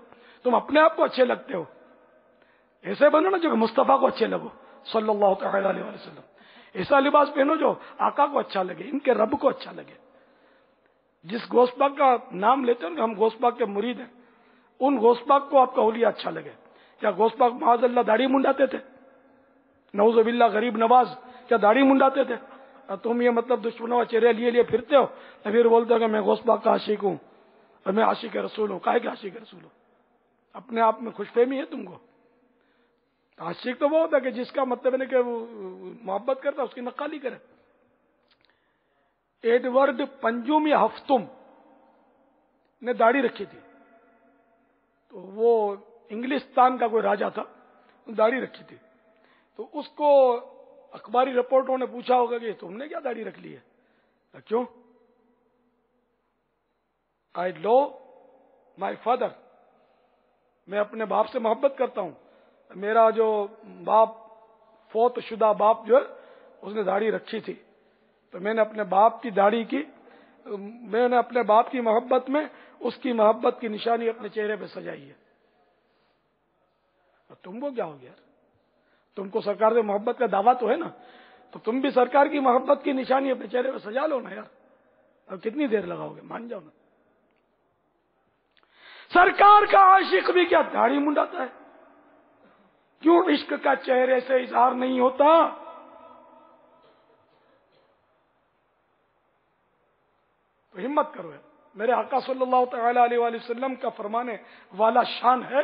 تم اپنے آپ کو اچھے لگتے ہو. ایسے بنو نا جو کہ مصطفیٰ کو اچھے لگو صلی اللہ تعالی علیہ وسلم. ایسا لباس پہنو جو آقا کو اچھا لگے، ان کے رب کو اچھا لگے. جس غوث پاک کا نام لیتے ہو کہ ہم غوث پاک کے مرید ہیں، ان غوث پاک کو آپ کا اولیاء اچھا لگے. کیا غوث پاک معاذ اللہ داڑھی منڈاتے تھے؟ نعوذ باللہ غریب نواز کیا داڑھی منڈاتے تھے؟ تم یہ مطلب دشمنوں کا چہرے لیے پھرتے ہو، پھر بولتے ہو کہ میں غوث پاک کا عاشق ہوں اور میں عاشق رسول ہوں. کاہے کہ عاشق رسول ہوں؟ اپنے آپ میں خوش فہمی ہے تم کو. عاشق تو وہ ہوتا ہے کہ جس کا مطلب ہے کہ وہ محبت کرتا ہے اس کی نقالی کرے. ایڈورڈ پنجم یا ہفتم نے داڑھی رکھی تھی، تو وہ انگلستان کا کوئی راجا تھا، داڑھی رکھی تھی. تو اس کو اخباری رپورٹوں نے پوچھا ہوگا کہ تم نے کیا داڑھی رکھ لی ہے؟ کیوں؟ آئی لو مائی فادر، میں اپنے باپ سے محبت کرتا ہوں. میرا جو باپ فوت شدہ باپ جو ہے اس نے داڑھی رکھی تھی، تو میں نے اپنے باپ کی داڑھی کی، میں نے اپنے باپ کی محبت میں اس کی محبت کی نشانی اپنے چہرے پہ سجائی ہے. تم کو کیا ہو گیا؟ تم کو سرکار سے محبت کا دعویٰ تو ہے نا، تو تم بھی سرکار کی محبت کی نشانی اپنے چہرے پہ سجا لو نا یار. اب کتنی دیر لگاؤ گے؟ مان جاؤ نا. سرکار کا عاشق بھی کیا داڑھی منڈاتا ہے؟ کیوں عشق کا چہرے سے اظہار نہیں ہوتا؟ تو ہمت کرو. میرے آقا صلی اللہ تعالی علیہ وآلہ وسلم کا فرمانے والا شان ہے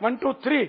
1 2 3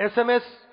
SMS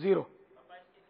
0,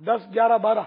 10 11 12